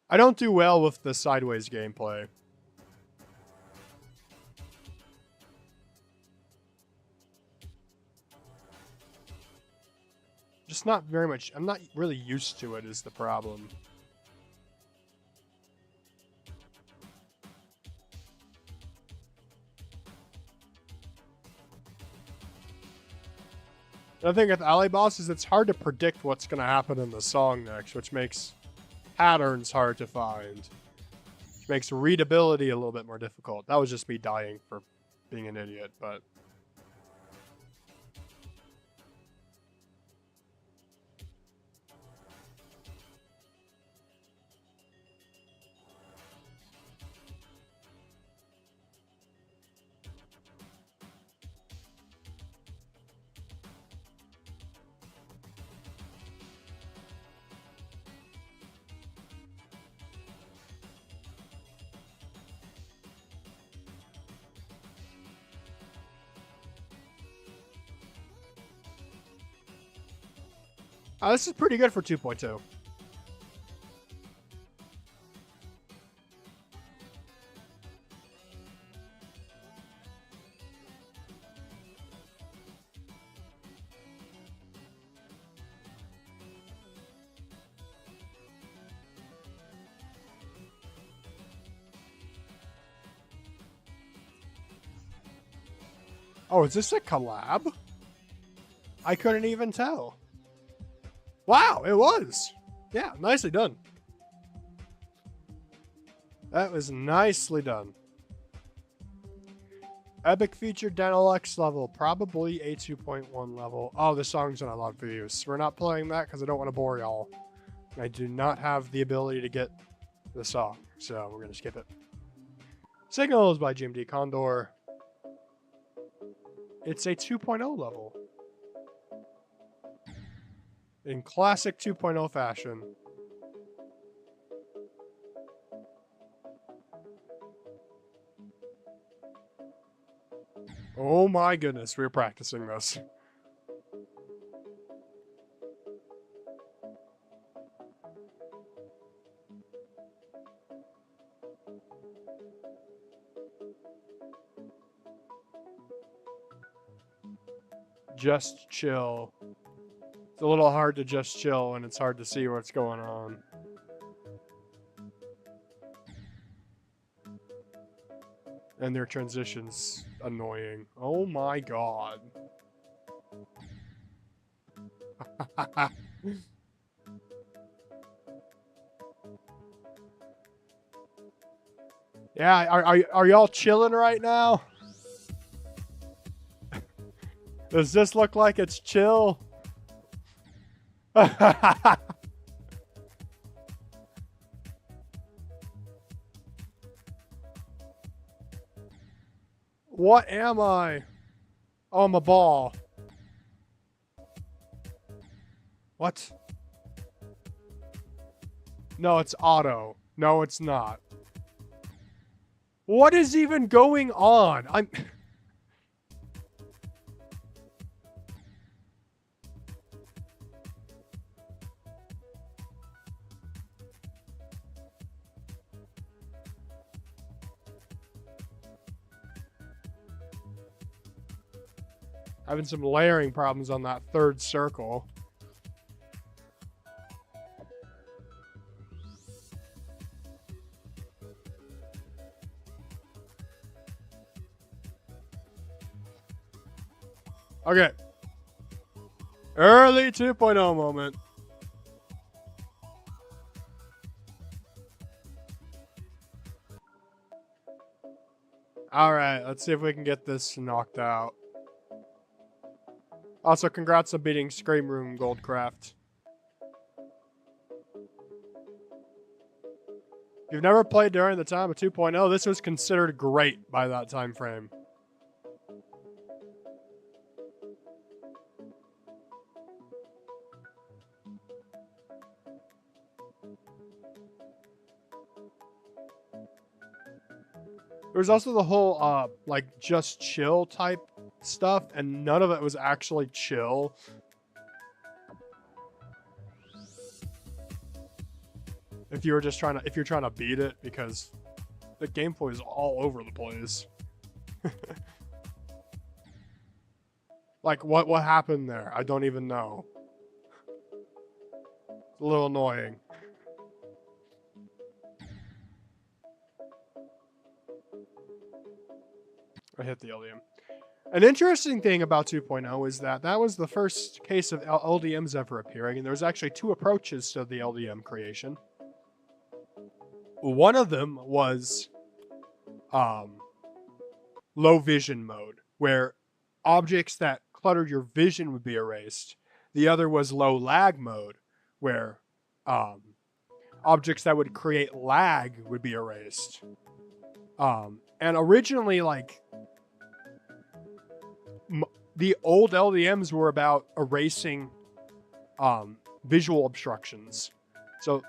I don't do well with the sideways gameplay. Just not very much. I'm not really used to it is the problem. The thing with Alley Boss is it's hard to predict what's going to happen in the song next, which makes patterns hard to find. Which makes readability a little bit more difficult. That was just me dying for being an idiot, but... this is pretty good for 2.2. Oh, is this a collab? I couldn't even tell. Wow, it was. Yeah, nicely done. That was nicely done. Epic feature Dental X level, probably a 2.1 level. Oh, the song's in a lot of views. We're not playing that because I don't want to bore y'all. I do not have the ability to get the song, so we're going to skip it. Signals by GMD Condor. It's a 2.0 level. In classic 2.0 fashion. Oh my goodness, we're practicing this. Just chill. It's a little hard to just chill and it's hard to see what's going on. And their transitions annoying. Oh my god. Yeah, are y'all chilling right now? Does this look like it's chill? What am I? Oh, I'm a ball. What? No, it's auto. No, it's not. What is even going on? I'm... Having some layering problems on that third circle. Okay. Early 2.0 moment. Alright, let's see if we can get this knocked out. Also, congrats on beating Scream Room Goldcraft. If you've never played during the time of 2.0, this was considered great by that time frame. There was also the whole, like, just chill type stuff, and none of it was actually chill. If you're trying to beat it, because the gameplay is all over the place. Like, what happened there? I don't even know. It's a little annoying. I hit the LDM. An interesting thing about 2.0 is that was the first case of LDMs ever appearing, and there was actually two approaches to the LDM creation. One of them was low vision mode, where objects that cluttered your vision would be erased. The other was low lag mode, where objects that would create lag would be erased. And originally, like, the old LDMs were about erasing visual obstructions. So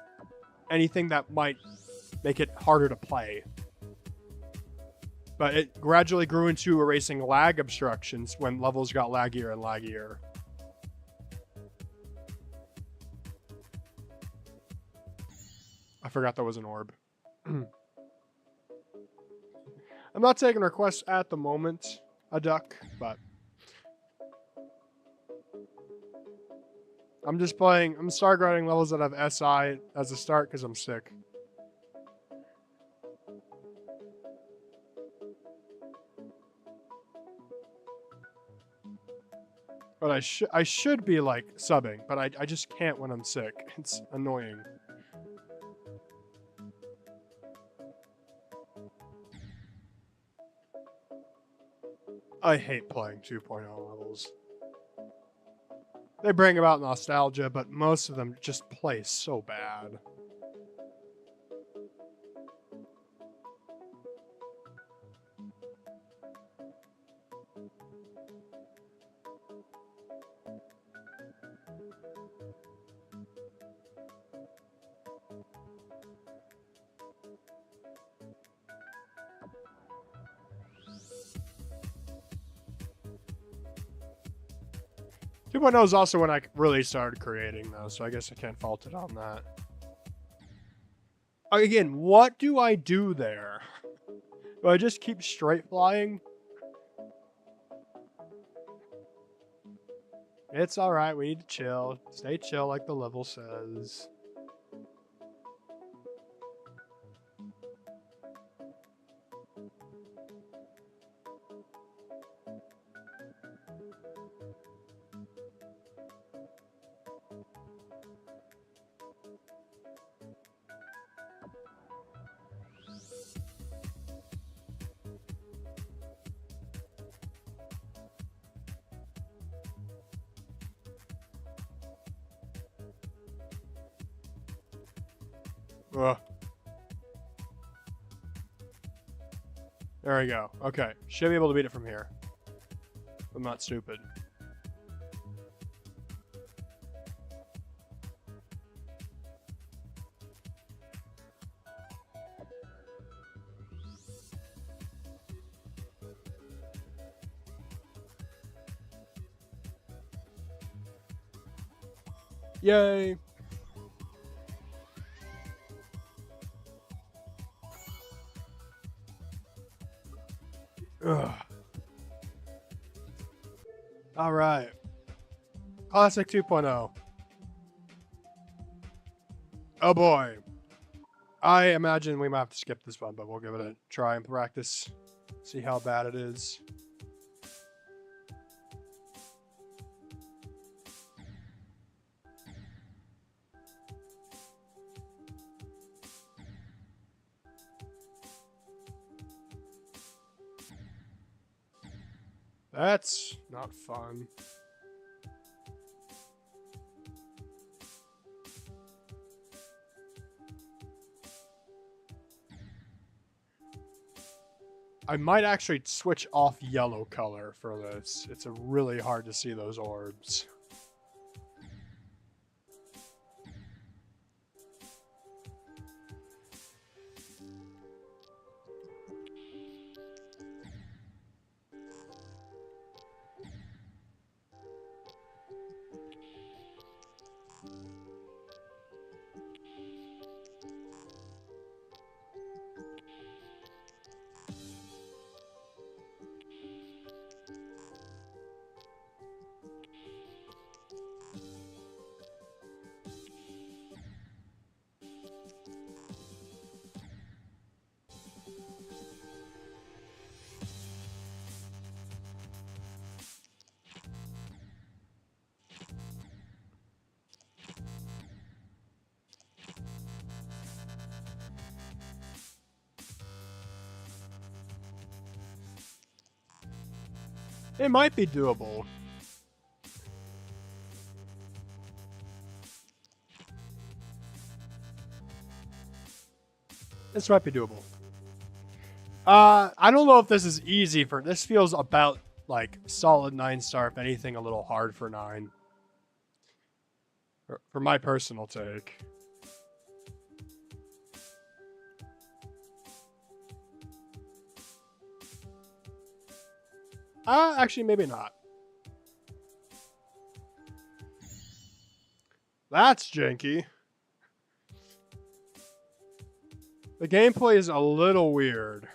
anything that might make it harder to play. But it gradually grew into erasing lag obstructions when levels got laggier and laggier. I forgot that was an orb. I'm not taking requests at the moment, a duck, but I'm just playing. I'm Stargrinding levels that have SI as a start because I'm sick. But I should be like subbing, but I just can't when I'm sick. It's annoying. I hate playing 2.0 levels. They bring about nostalgia, but most of them just play so bad. Two point oh is also when I really started creating, though, so I guess I can't fault it on that. Again, what do I do there? Do I just keep straight flying? It's alright, we need to chill. Stay chill like the level says. Ugh. There we go. Okay. Should be able to beat it from here. I'm not stupid. Yay! Ugh. All right. Classic 2.0. Oh boy. I imagine we might have to skip this one, but we'll give it a try and practice. See how bad it is. That's not fun. I might actually switch off yellow color for this. It's really hard to see those orbs. It might be doable. This might be doable. I don't know if this is easy for... This feels about, like, solid 9-star, if anything, a little hard for 9. For my personal take. Actually, maybe not. That's janky. The gameplay is a little weird.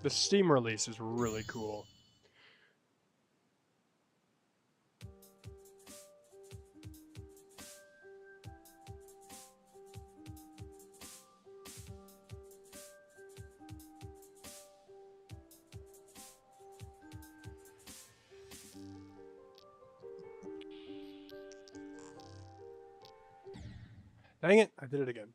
The Steam release is really cool. Dang it, I did it again.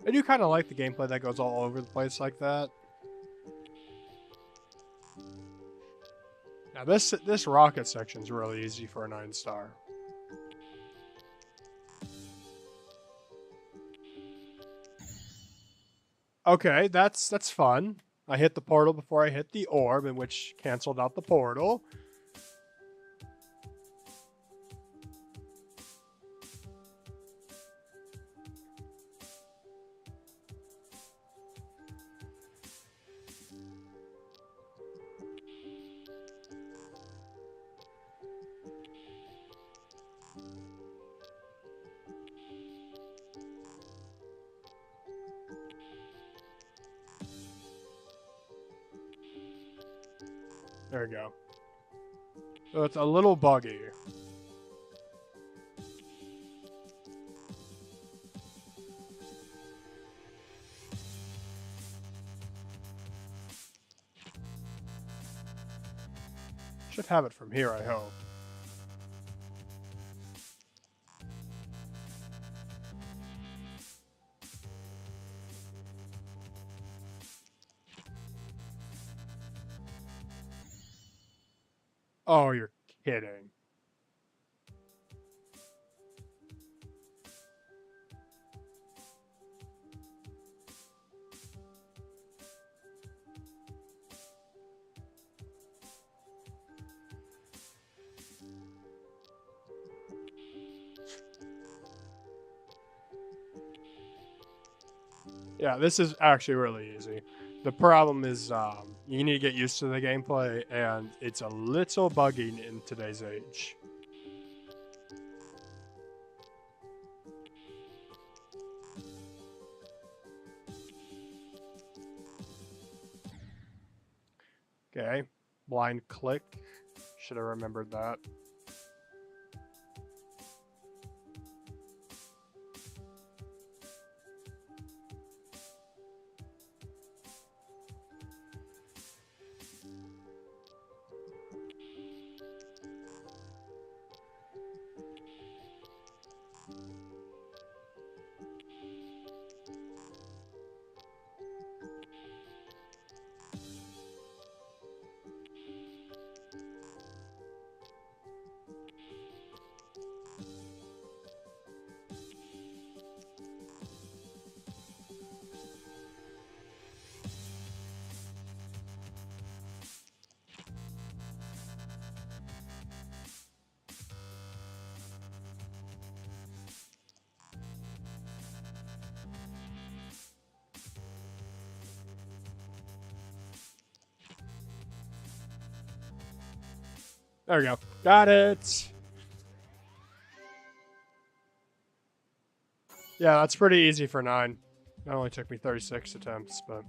I do kind of like the gameplay that goes all over the place like that. Now this rocket section's really easy for a 9-star. Okay, that's fun. I hit the portal before I hit the orb, in which canceled out the portal. There we go. So it's a little buggy. Should have it from here, I hope. Oh, you're kidding. Yeah, this is actually really easy. The problem is you need to get used to the gameplay, and it's a little buggy in today's age. Okay. Blind click. Should have remembered that. There we go. Got it. Yeah, that's pretty easy for 9. It only took me 36 attempts, but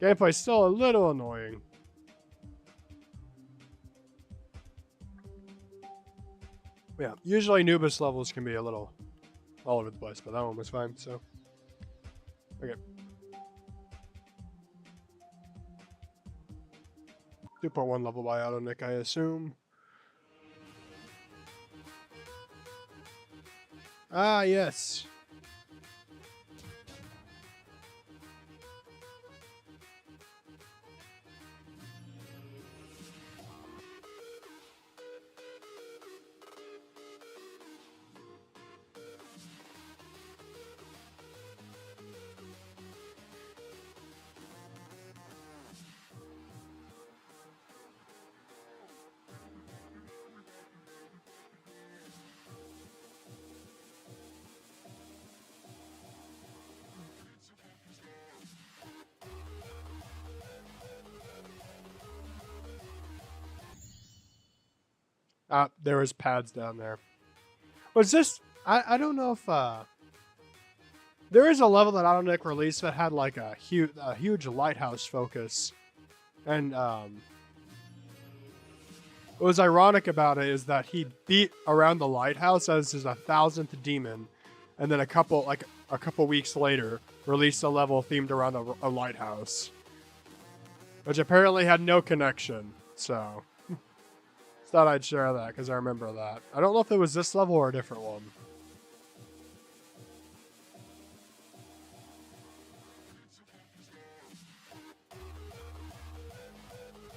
gameplay's still a little annoying. Yeah, usually Nubis levels can be a little all over the place, but that one was fine, so. Okay. 2.1 level by Auto Nick, I assume. Ah, yes. There was pads down there. Was this... I don't know if... There is a level that Auto Nick released that had like a huge lighthouse focus. And what was ironic about it is that he beat around the lighthouse as his 1000th demon. And then a couple weeks later, released a level themed around a lighthouse. Which apparently had no connection, so... Thought I'd share that because I remember that. I don't know if it was this level or a different one.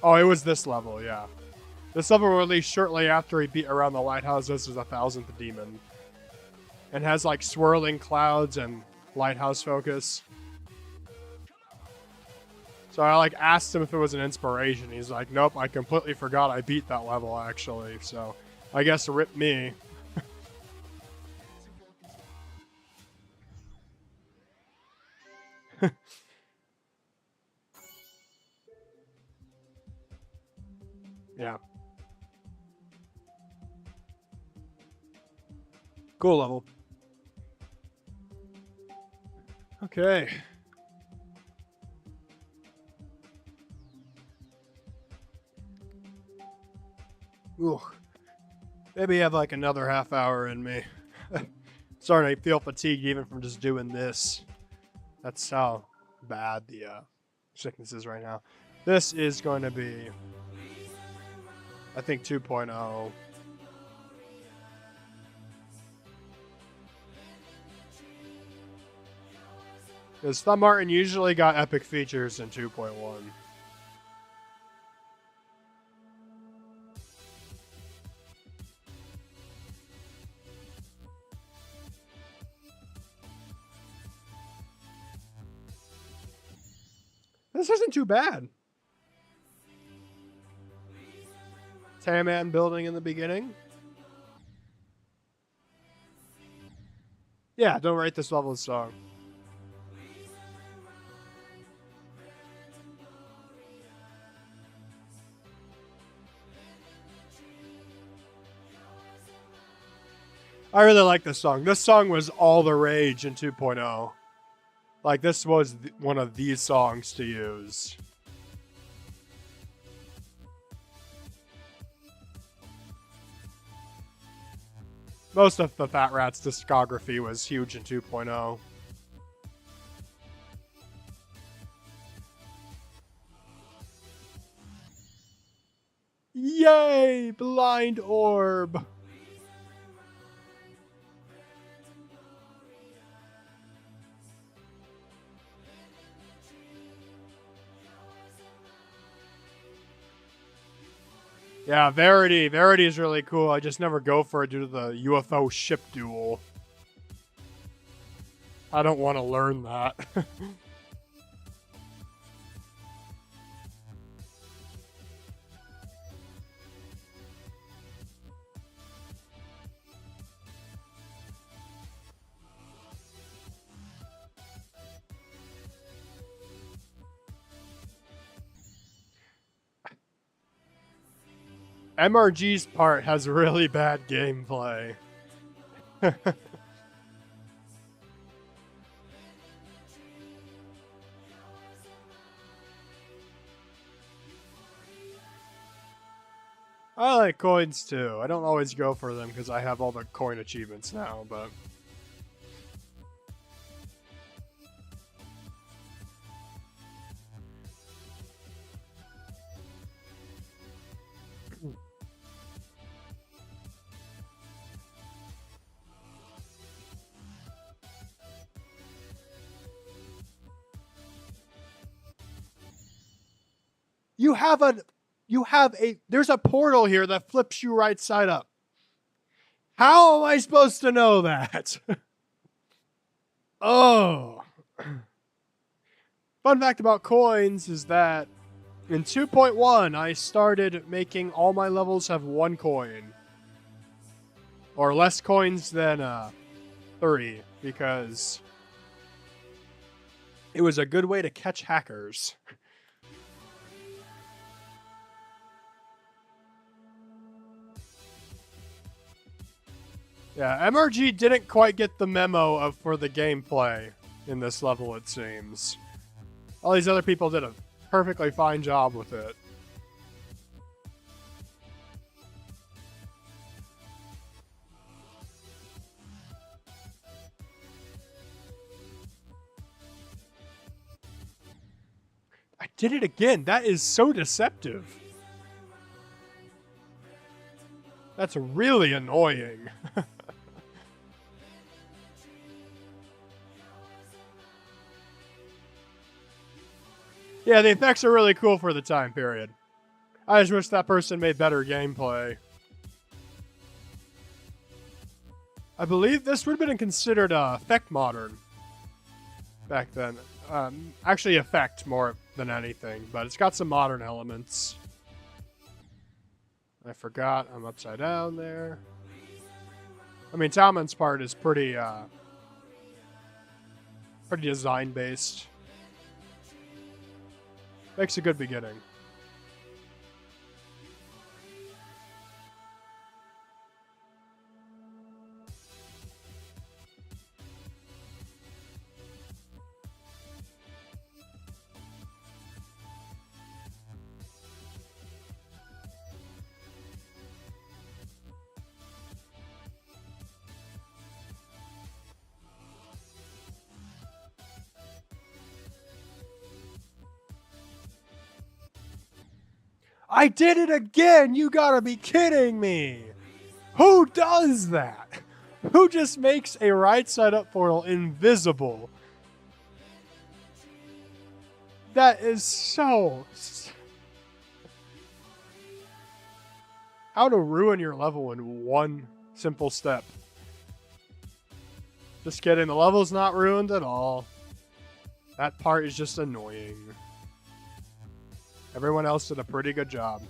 Oh, it was this level, yeah. This level released shortly after he beat around the lighthouse. This is 1000th demon. And has like swirling clouds and lighthouse focus. So I like asked him if it was an inspiration. He's like, nope, I completely forgot I beat that level actually. So I guess rip me. Yeah. Cool level. Okay. Ooh. Maybe I have like another half hour in me. Starting to feel fatigued even from just doing this. That's how bad the sickness is right now. This is going to be, I think, 2.0. Because Thumb Martin usually got epic features in 2.1. This isn't too bad. Taman building in the beginning. Yeah, don't rate this level of song. I really like this song. This song was all the rage in 2.0. Like, this was one of these songs to use. Most of the Fat Rat's discography was huge in 2.0. Yay! Blind Orb! Yeah, Verity. Verity is really cool. I just never go for it due to the UFO ship duel. I don't want to learn that. MRG's part has really bad gameplay. I like coins too. I don't always go for them because I have all the coin achievements now, but... there's a portal here that flips you right side up. How am I supposed to know that? Oh. Fun fact about coins is that in 2.1, I started making all my levels have 1 coin. Or less coins than 3, because it was a good way to catch hackers. Yeah, MRG didn't quite get the memo for the gameplay in this level, it seems. All these other people did a perfectly fine job with it. I did it again. That is so deceptive. That's really annoying. Yeah, the effects are really cool for the time period. I just wish that person made better gameplay. I believe this would have been considered effect modern back then. Actually, effect more than anything, but it's got some modern elements. I forgot I'm upside down there. I mean, Talman's part is pretty design based. Makes a good beginning. I did it again! You gotta be kidding me! Who does that? Who just makes a right side up portal invisible? That is so... How to ruin your level in one simple step. Just kidding, the level's not ruined at all. That part is just annoying. Everyone else did a pretty good job.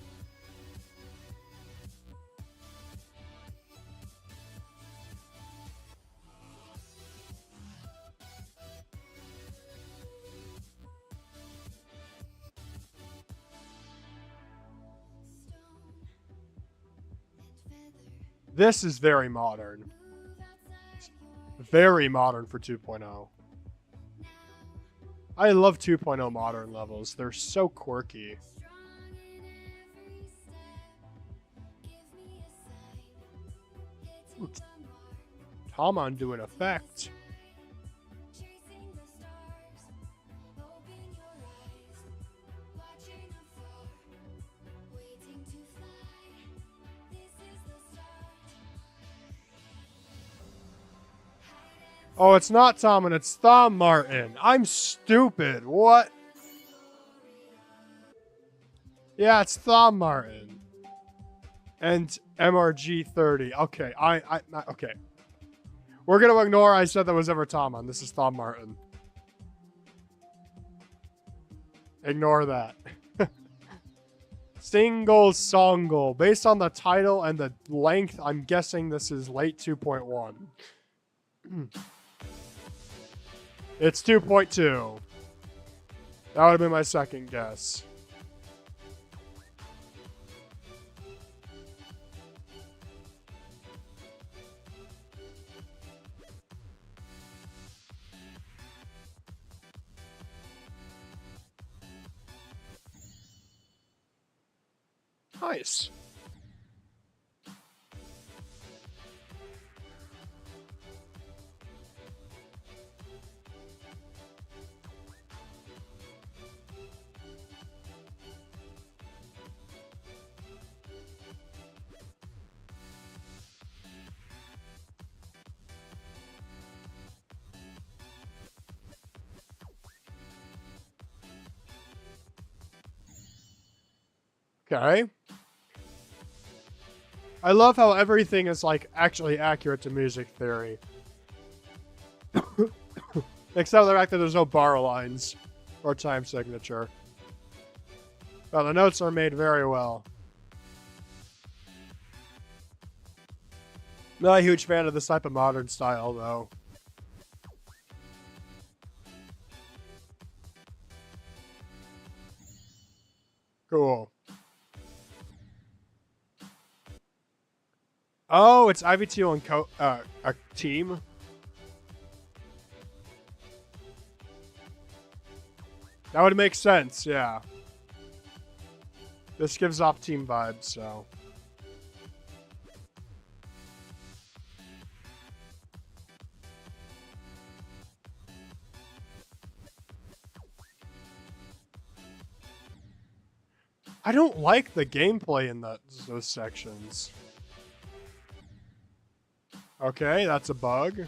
This is very modern. Very modern for 2.0. I love 2.0 modern levels. They're so quirky. Tamon do in effect? Oh, it's not Tommen, it's Thom Martin. I'm stupid. What? Yeah, it's Thom Martin. And MRG 30. Okay, okay. We're gonna ignore I said that was ever Tommen. This is Thom Martin. Ignore that. Single Songle. Based on the title and the length, I'm guessing this is late 2.1. It's 2.2. That would have been my second guess. Nice. Okay. I love how everything is, like, actually accurate to music theory. Except for the fact that there's no bar lines or time signature. Well, the notes are made very well. Not a huge fan of this type of modern style, though. Cool. Oh, it's Ivy Teal and a team. That would make sense, yeah. This gives off team vibes, so. I don't like the gameplay in those sections. Okay, that's a bug.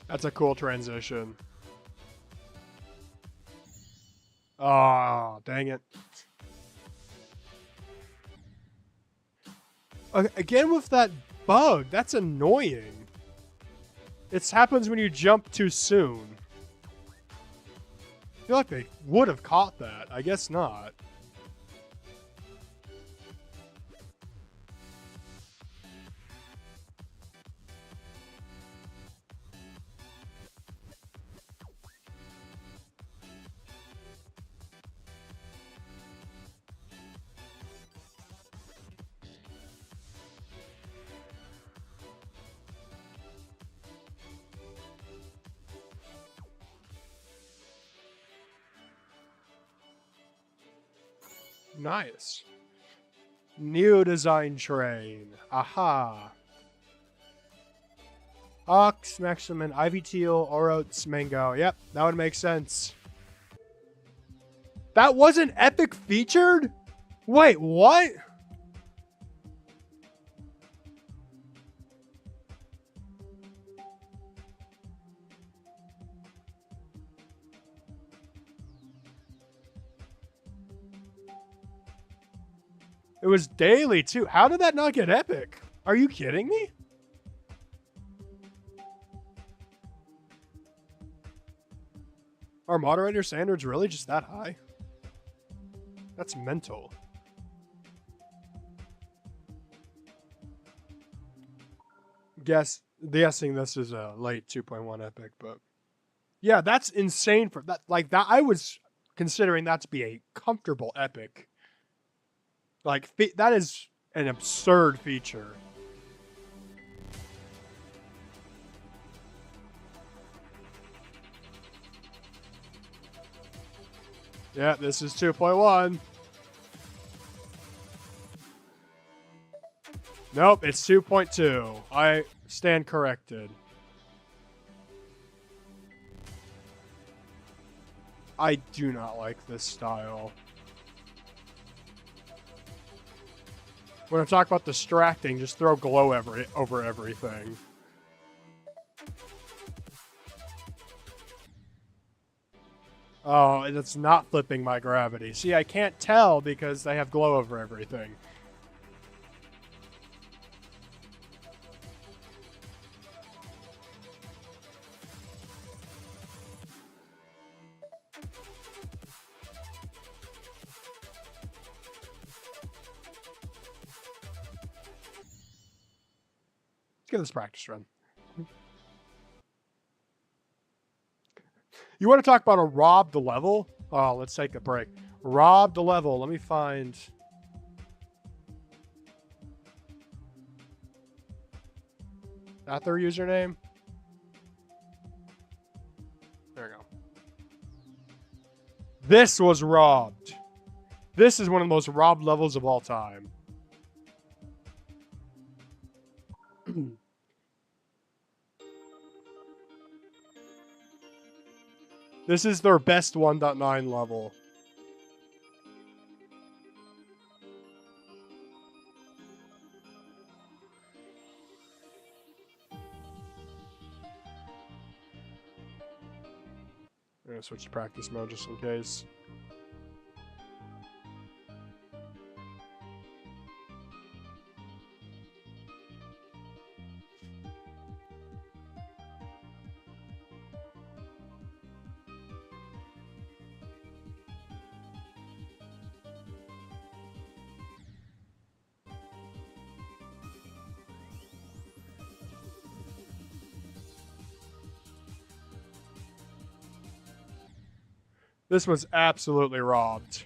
That's a cool transition. Oh, dang it. Again with that bug, that's annoying. It happens when you jump too soon. I feel like they would have caught that. I guess not. Nice. New design train. Aha. Ox, Maximin, Ivy Teal, Orots, Mango. Yep, that would make sense. That wasn't epic featured? Wait, what? It was daily too. How did that not get epic? Are you kidding me? Are moderator standards really just that high? That's mental. Guess guessing this is a late 2.1 epic, but yeah, that's insane for that. Like that, I was considering that to be a comfortable epic. Like that is an absurd feature. Yeah, this is 2.1. Nope, it's 2.2. I stand corrected. I do not like this style. When I talk about distracting, just throw glow over everything. Oh, and it's not flipping my gravity. See, I can't tell because they have glow over everything. Let's get this practice run. You want to talk about a rob the level? Oh, let's take a break. Rob the level. Let me find... That their username? There we go. This was robbed. This is one of the most robbed levels of all time. This is their best 1.9 level. I'm gonna switch to practice mode just in case. This was absolutely robbed.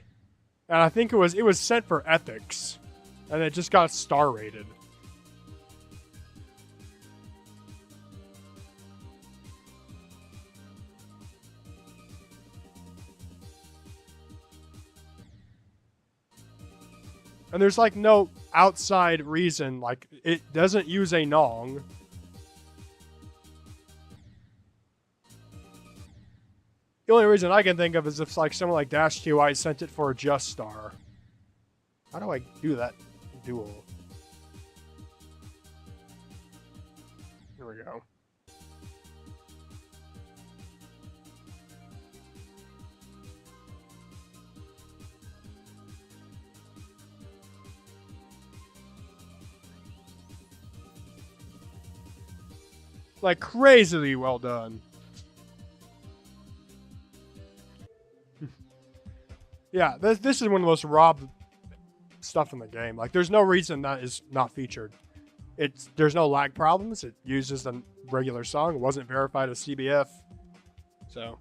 And I think it was sent for ethics. And it just got star rated. And there's like no outside reason, like it doesn't use a Nong. The only reason I can think of is if like someone like Dash QI sent it for a Just Star. How do I do that duel? Here we go. Like crazily well done. Yeah, this is one of the most robbed stuff in the game. Like, there's no reason that is not featured. There's no lag problems. It uses the regular song. It wasn't verified as CBF. So.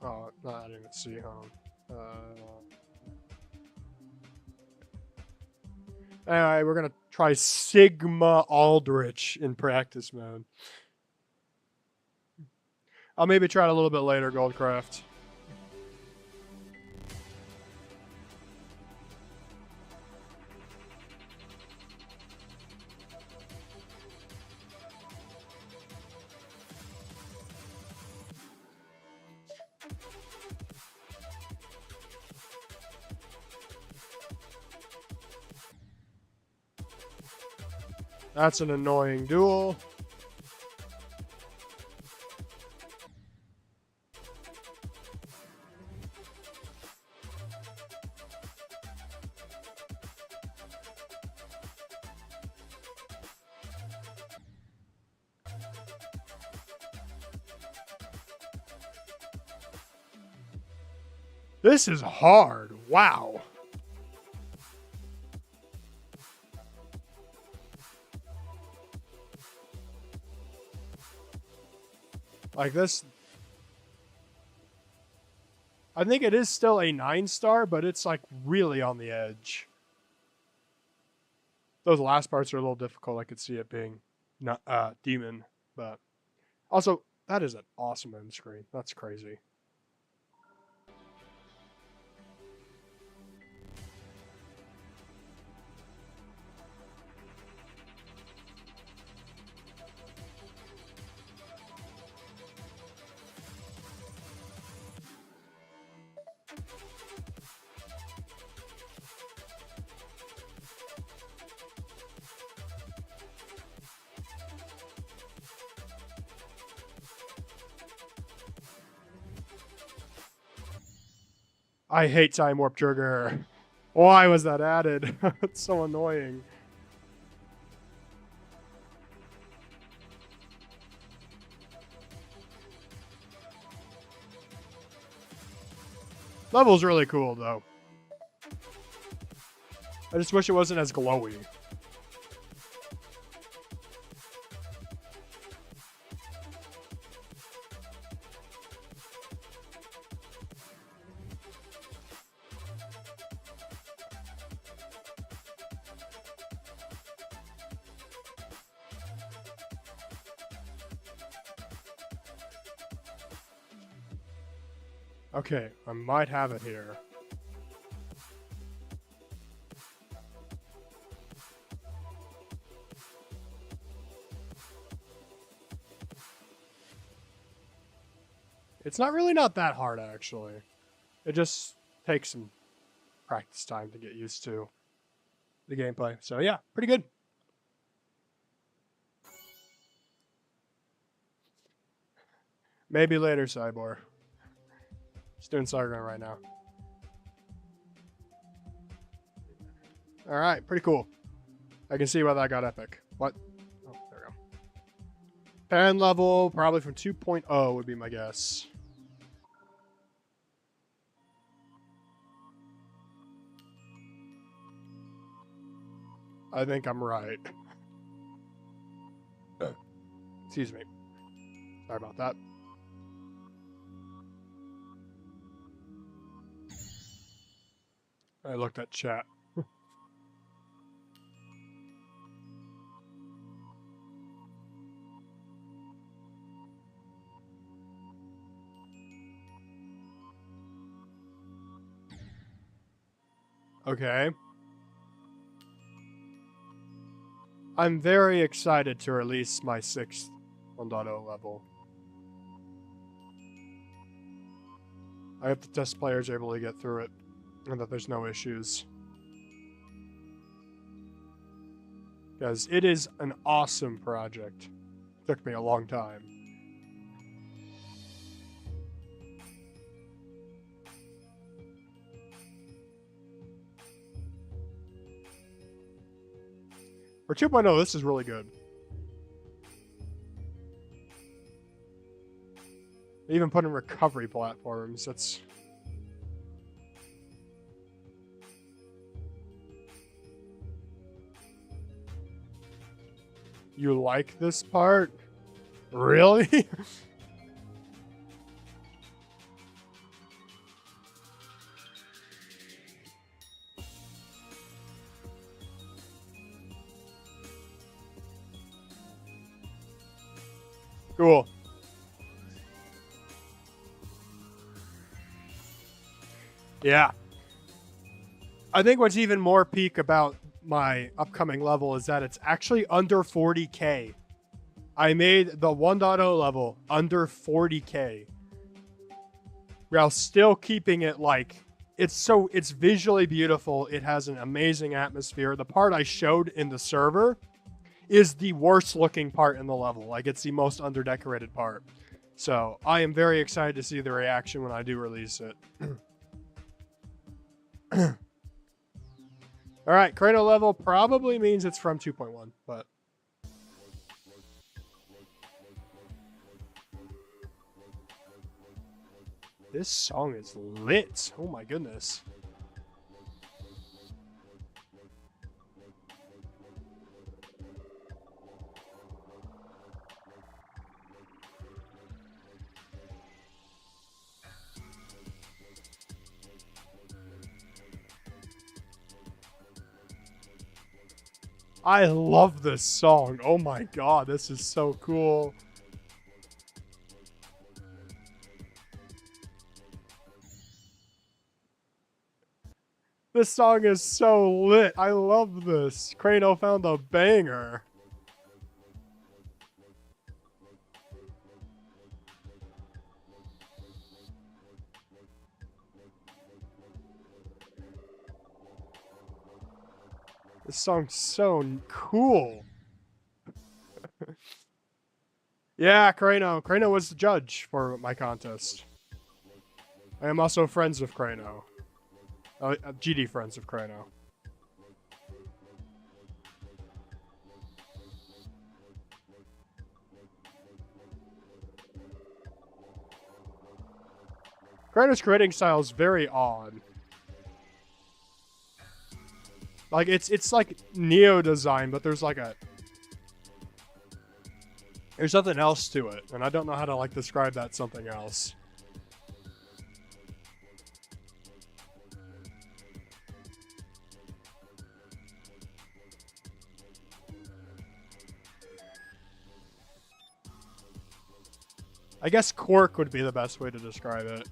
Oh, no, I didn't even see. Anyway, we're gonna try Sigma Aldrich in practice mode. I'll maybe try it a little bit later, Goldcraft. That's an annoying duel. This is hard. Wow. Like this, I think it is still a 9-star, but it's like really on the edge. Those last parts are a little difficult. I could see it being not demon, but also that is an awesome end screen. That's crazy. I hate time warp trigger. Why was that added? It's so annoying. Level's really cool though. I just wish it wasn't as glowy. Okay, I might have it here. It's not that hard actually. It just takes some practice time to get used to the gameplay. So yeah, pretty good. Maybe later, Cyborg. Just doing Stargrinding right now. Alright, pretty cool. I can see why that got epic. What? Oh, there we go. Pen level, probably from 2.0 would be my guess. I think I'm right. Excuse me. Sorry about that. I looked at chat. Okay. I'm very excited to release my 6th 1.0 level. I hope the test players are able to get through it and that there's no issues. Because it is an awesome project. It took me a long time. For 2.0, this is really good. They even put in recovery platforms. That's... You like this part? Really? Cool. Yeah. I think what's even more peak about my upcoming level is that it's actually under 40k. I made the 1.0 level under 40k. While still keeping it like it's visually beautiful. It has an amazing atmosphere. The part I showed in the server is the worst looking part in the level. Like it's the most underdecorated part. So I am very excited to see the reaction when I do release it. All right, Cradle level probably means it's from 2.1, but this song is lit. Oh my goodness. I love this song. Oh my god, this is so cool. This song is so lit. I love this. Crano found a banger. This song's so cool. Yeah, Crano. Crano was the judge for my contest. I am also friends with Crano. GD friends with Crano. Crano's creating style is very odd. Like it's like Neo design, but there's like there's something else to it, and I don't know how to like describe that something else. I guess quirk would be the best way to describe it.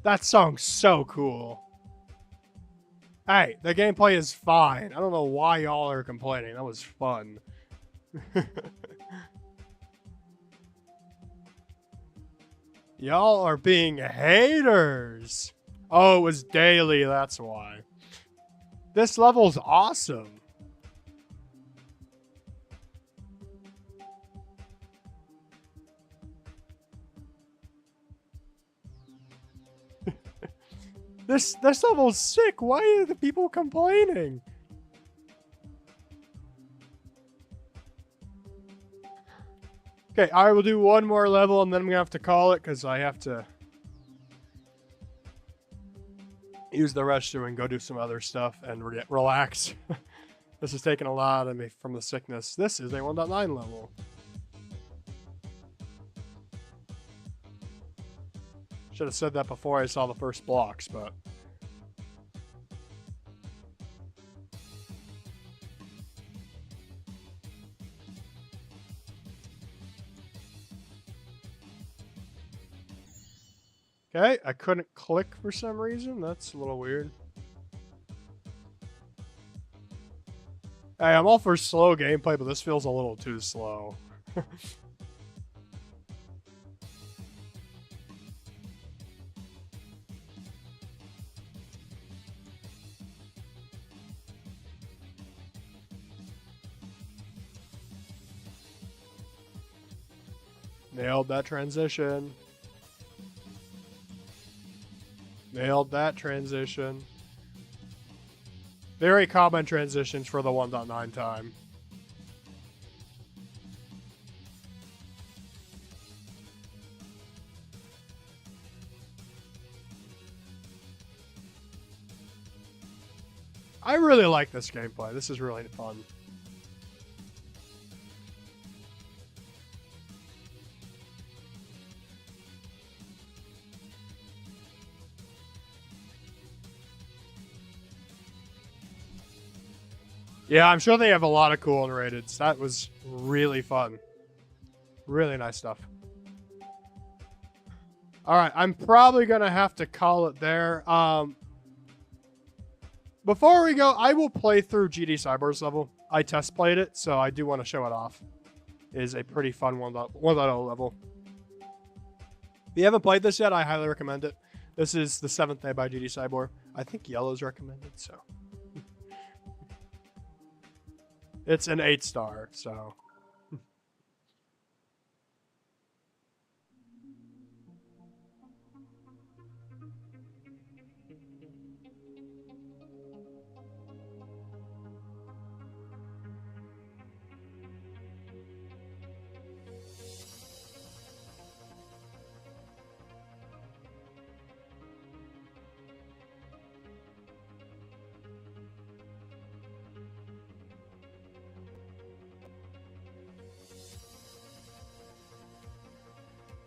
That song's so cool. Hey, the gameplay is fine. I don't know why y'all are complaining. That was fun. Y'all are being haters. Oh, it was daily, that's why. This level's awesome. This level's sick. Why are the people complaining? Okay, I will do one more level and then I'm gonna have to call it because I have to use the restroom and go do some other stuff and relax. This is taking a lot of me from the sickness. This is a 1.9 level. Should have said that before I saw the first blocks, but... Okay, I couldn't click for some reason. That's a little weird. Hey, I'm all for slow gameplay, but this feels a little too slow. Nailed that transition. Nailed that transition. Very common transitions for the 1.9 time. I really like this gameplay. This is really fun. Yeah, I'm sure they have a lot of cool unrateds. That was really fun. Really nice stuff. Alright, I'm probably going to have to call it there. Before we go, I will play through GD Cyborg's level. I test played it, so I do want to show it off. It is a pretty fun 1.0 level. If you haven't played this yet, I highly recommend it. This is the 7th day by GD Cyborg. I think yellow's recommended, so... It's an 8-star, so...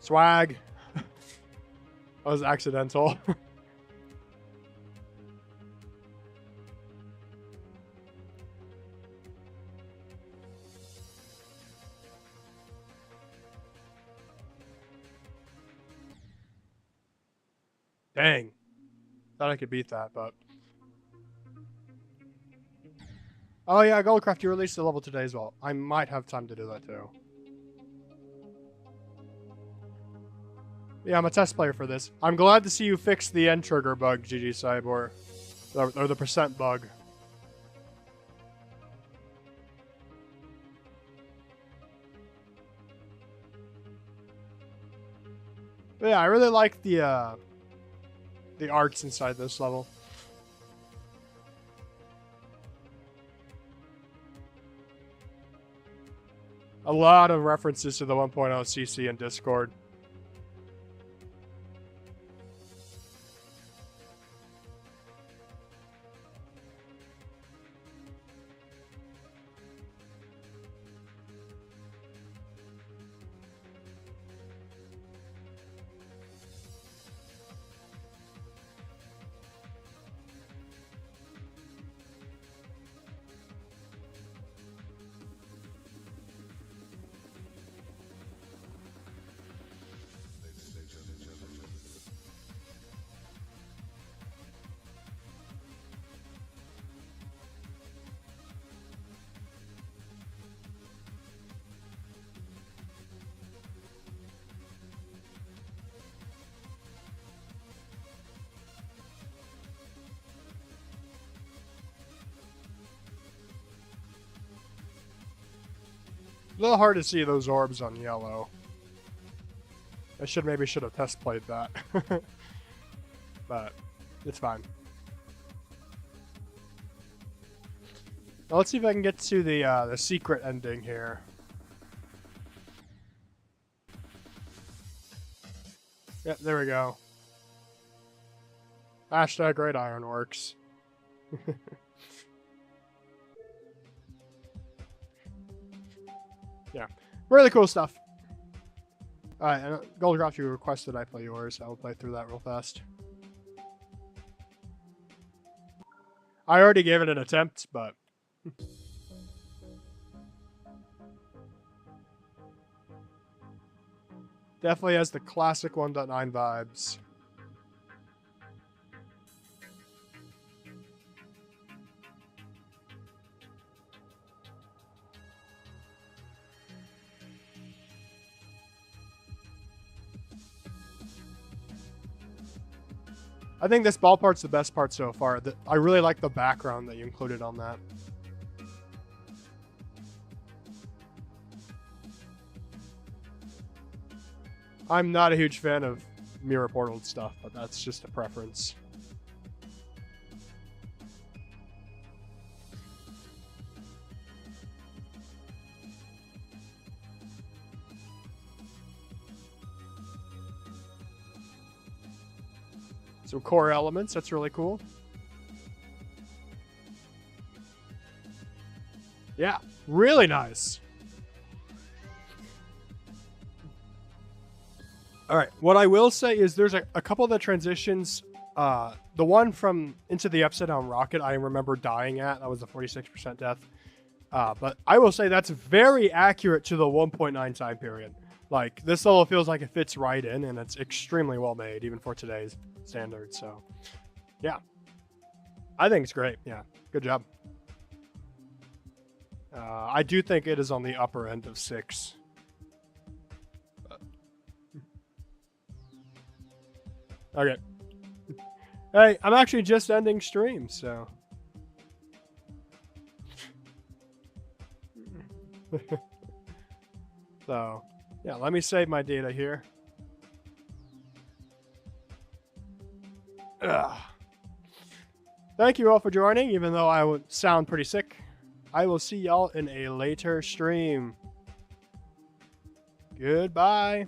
Swag. That was accidental. Dang. Thought I could beat that, but... Oh yeah, Goldcraft, you released the level today as well. I might have time to do that too. Yeah, I'm a test player for this. I'm glad to see you fix the end trigger bug, GG Cyborg. Or the percent bug. But yeah, I really like the arts inside this level. A lot of references to the 1.0 CC in Discord. A little hard to see those orbs on yellow. I maybe should have test played that. But it's fine. Now let's see if I can get to the secret ending here. Yep, there we go. Hashtag Great Ironworks. Yeah, really cool stuff. Alright, Goldcraft, you requested I play yours. I'll play through that real fast. I already gave it an attempt, but... Definitely has the classic 1.9 vibes. I think this ball part's the best part so far. I really like the background that you included on that. I'm not a huge fan of mirror portal stuff, but that's just a preference. Some core elements, that's really cool. Yeah, really nice. All right, what I will say is there's a couple of the transitions. The one from Into the Upside Down Rocket, I remember dying at. That was a 46% death. But I will say that's very accurate to the 1.9 time period. Like, this level feels like it fits right in, and it's extremely well made, even for today's standards. So, yeah. I think it's great. Yeah, good job. I do think it is on the upper end of 6. Okay. Hey, I'm actually just ending stream, so. So, yeah, let me save my data here. Ugh. Thank you all for joining, even though I would sound pretty sick. I will see y'all in a later stream. Goodbye.